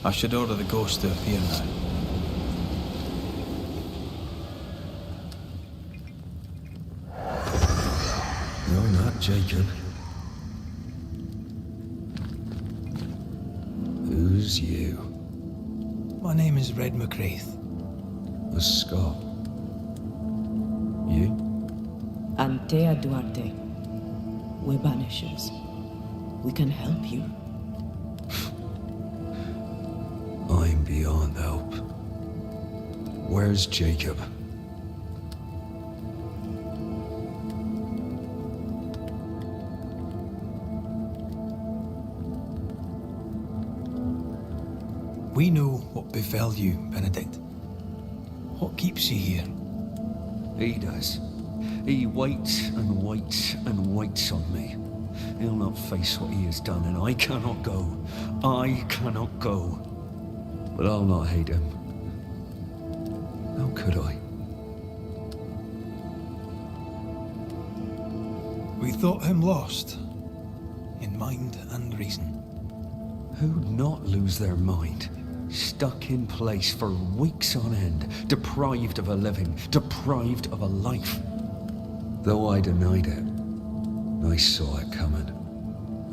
I should order the ghost to appear now. No, not Jacob. Who's you? My name is Red McCraith. A Scot. You? Antea Duarte. We're Banishers. We can help you. I'm beyond help. Where's Jacob? We know what befell you, Benedict. What keeps you here? He does. He waits and waits and waits on me. He'll not face what he has done, and I cannot go. I cannot go. But I'll not hate him. How could I? We thought him lost, in mind and reason. Who'd not lose their mind? Stuck in place for weeks on end, deprived of a living, deprived of a life. Though I denied it, I saw it coming.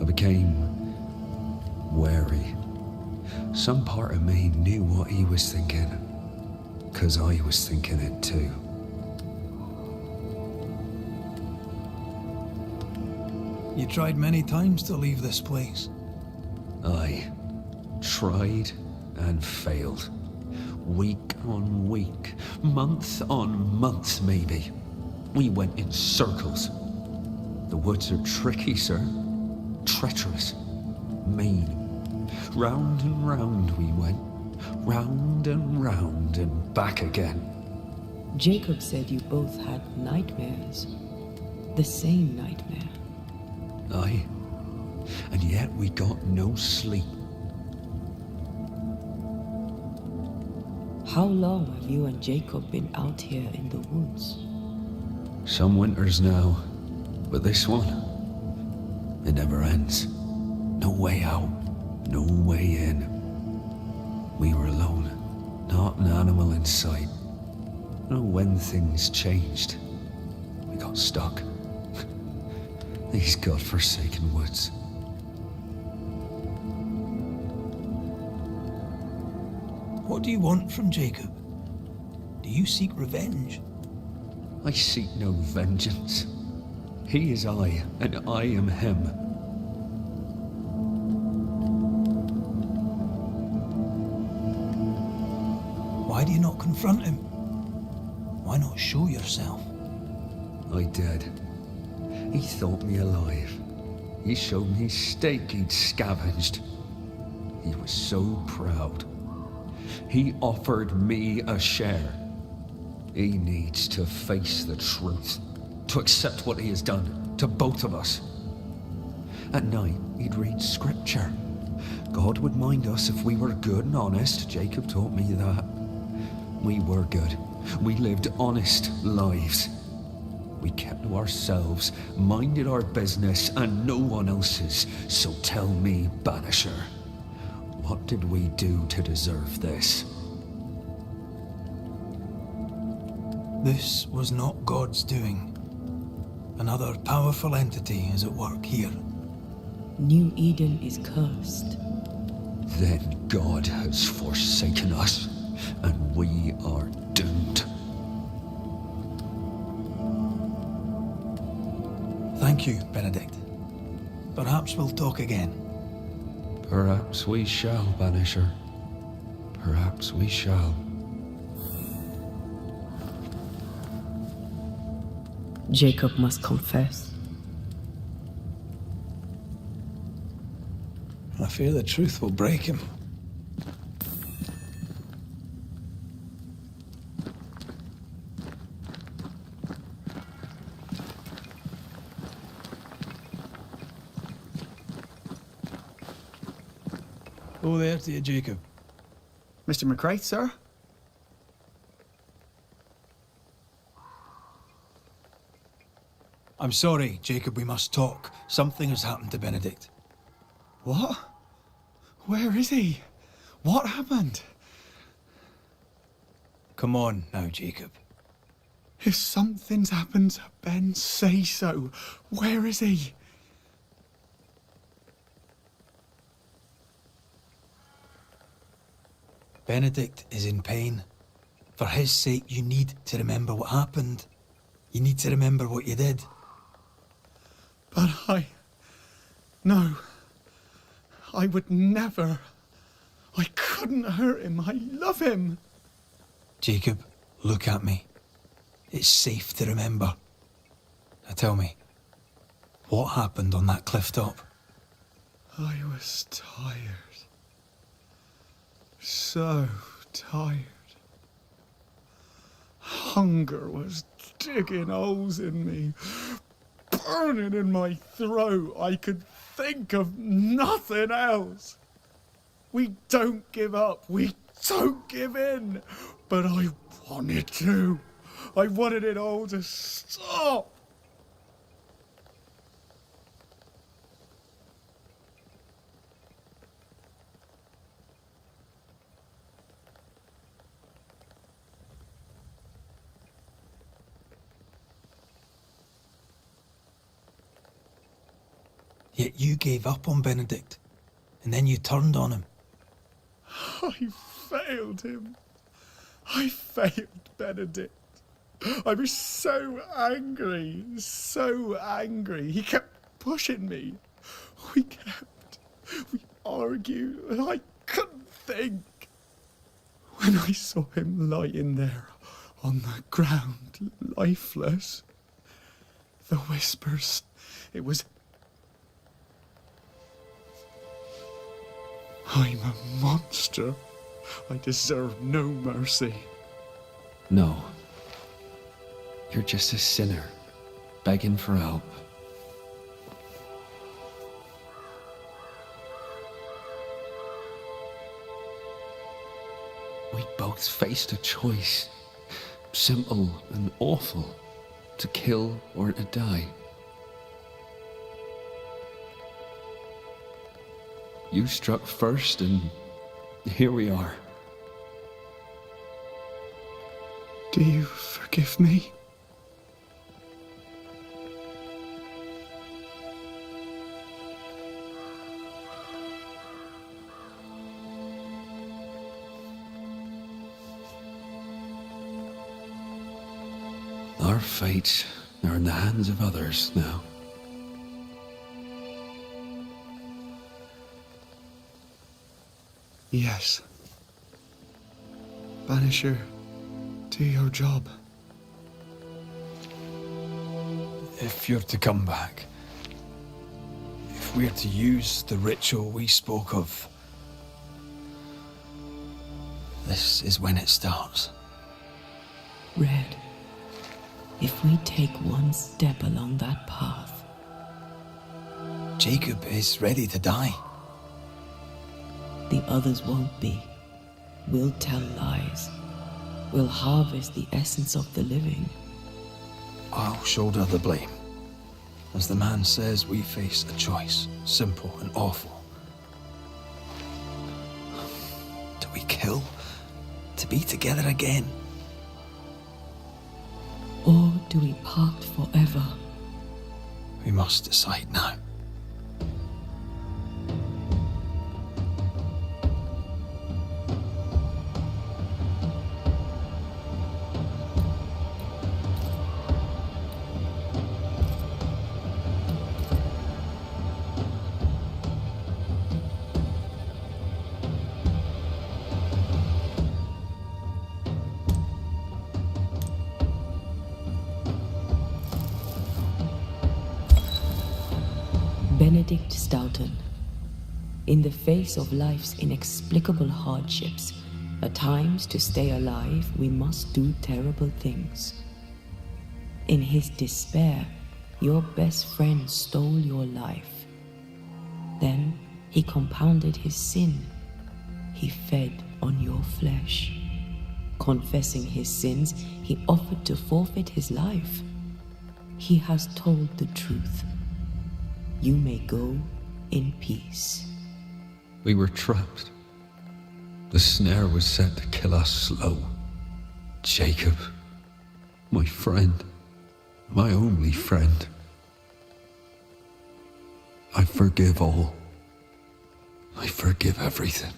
I became wary. Some part of me knew what he was thinking, 'cause I was thinking it too. You tried many times to leave this place. I tried and failed. Week on week, month on month maybe. We went in circles. The woods are tricky, sir. Treacherous. Mean. Round and round we went. Round and back again. Jacob said you both had nightmares. The same nightmare. Aye. And yet we got no sleep. How long have you and Jacob been out here in the woods? Some winters now, but this one, it never ends. No way out, no way in. We were alone, not an animal in sight. Oh, when things changed, we got stuck. These godforsaken woods. What do you want from Jacob? Do you seek revenge? I seek no vengeance. He is I, and I am him. Why do you not confront him? Why not show yourself? I did. He thought me alive. He showed me steak he'd scavenged. He was so proud. He offered me a share. He needs to face the truth, to accept what he has done to both of us. At night, he'd read scripture. God would mind us if we were good and honest. Jacob taught me that. We were good. We lived honest lives. We kept to ourselves, minded our business and no one else's. So tell me, Banisher, what did we do to deserve this? This was not God's doing. Another powerful entity is at work here. New Eden is cursed. Then God has forsaken us, and we are doomed. Thank you, Benedict. Perhaps we'll talk again. Perhaps we shall, Banisher. Perhaps we shall. Jacob must confess. I fear the truth will break him. Oh, there to you, Jacob. Mr. McCraith, sir? I'm sorry, Jacob, we must talk. Something has happened to Benedict. What? Where is he? What happened? Come on now, Jacob. If something's happened to Ben, say so. Where is he? Benedict is in pain. For his sake, you need to remember what happened. You need to remember what you did. But No. I would never. I couldn't hurt him. I love him. Jacob, look at me. It's safe to remember. Now tell me, what happened on that cliff top? I was tired. So tired. Hunger was digging holes in me, burning in my throat. I could think of nothing else. We don't give up. We don't give in. But I wanted to. I wanted it all to stop. Yet you gave up on Benedict, and then you turned on him. I failed him. I failed Benedict. I was so angry, so angry. He kept pushing me. We argued, and I couldn't think. When I saw him lying there on the ground, lifeless, the whispers, it was, I'm a monster. I deserve no mercy. No. You're just a sinner, begging for help. We both faced a choice, simple and awful, to kill or to die. You struck first, and here we are. Do you forgive me? Our fates are in the hands of others now. Yes. Banisher, do your job. If you're to come back, if we're to use the ritual we spoke of, this is when it starts. Red, if we take one step along that path... Jacob is ready to die. The others won't be. We'll tell lies. We'll harvest the essence of the living. I'll shoulder the blame. As the man says, we face a choice, simple and awful. Do we kill to be together again? Or do we part forever, We must decide now. Benedict Stoughton. In the face of life's inexplicable hardships, at times to stay alive, we must do terrible things. In his despair, your best friend stole your life. Then he compounded his sin. He fed on your flesh. Confessing his sins, he offered to forfeit his life. He has told the truth. You may go in peace. We were trapped. The snare was set to kill us slow. Jacob, my friend, my only friend. I forgive all. I forgive everything.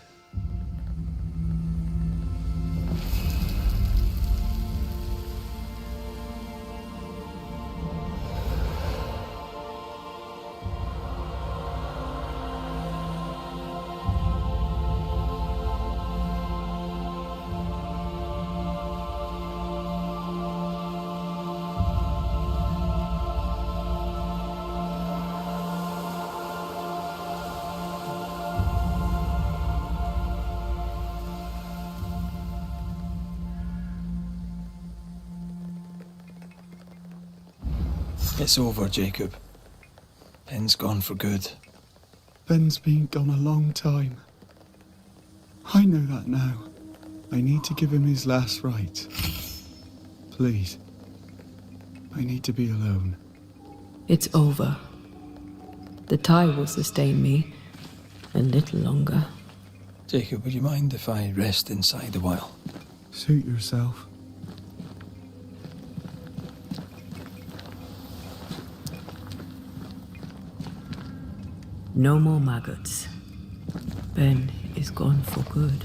It's over, Jacob. Ben's gone for good. Ben's been gone a long time. I know that now. I need to give him his last rites. Please. I need to be alone. It's over. The tie will sustain me a little longer. Jacob, would you mind if I rest inside a while? Suit yourself. No more maggots. Ben is gone for good.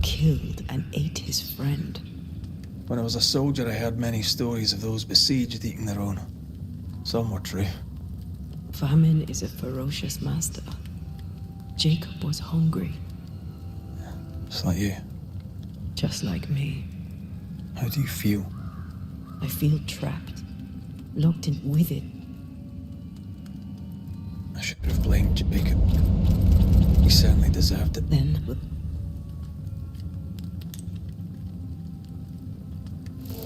Killed and ate his friend. When I was a soldier, I heard many stories of those besieged eating their own. Some were true. Famine is a ferocious master. Jacob was hungry. Just like you. just like me. How do you feel? I feel trapped, locked in with it. I should have blamed Jacob. He certainly deserved it. Then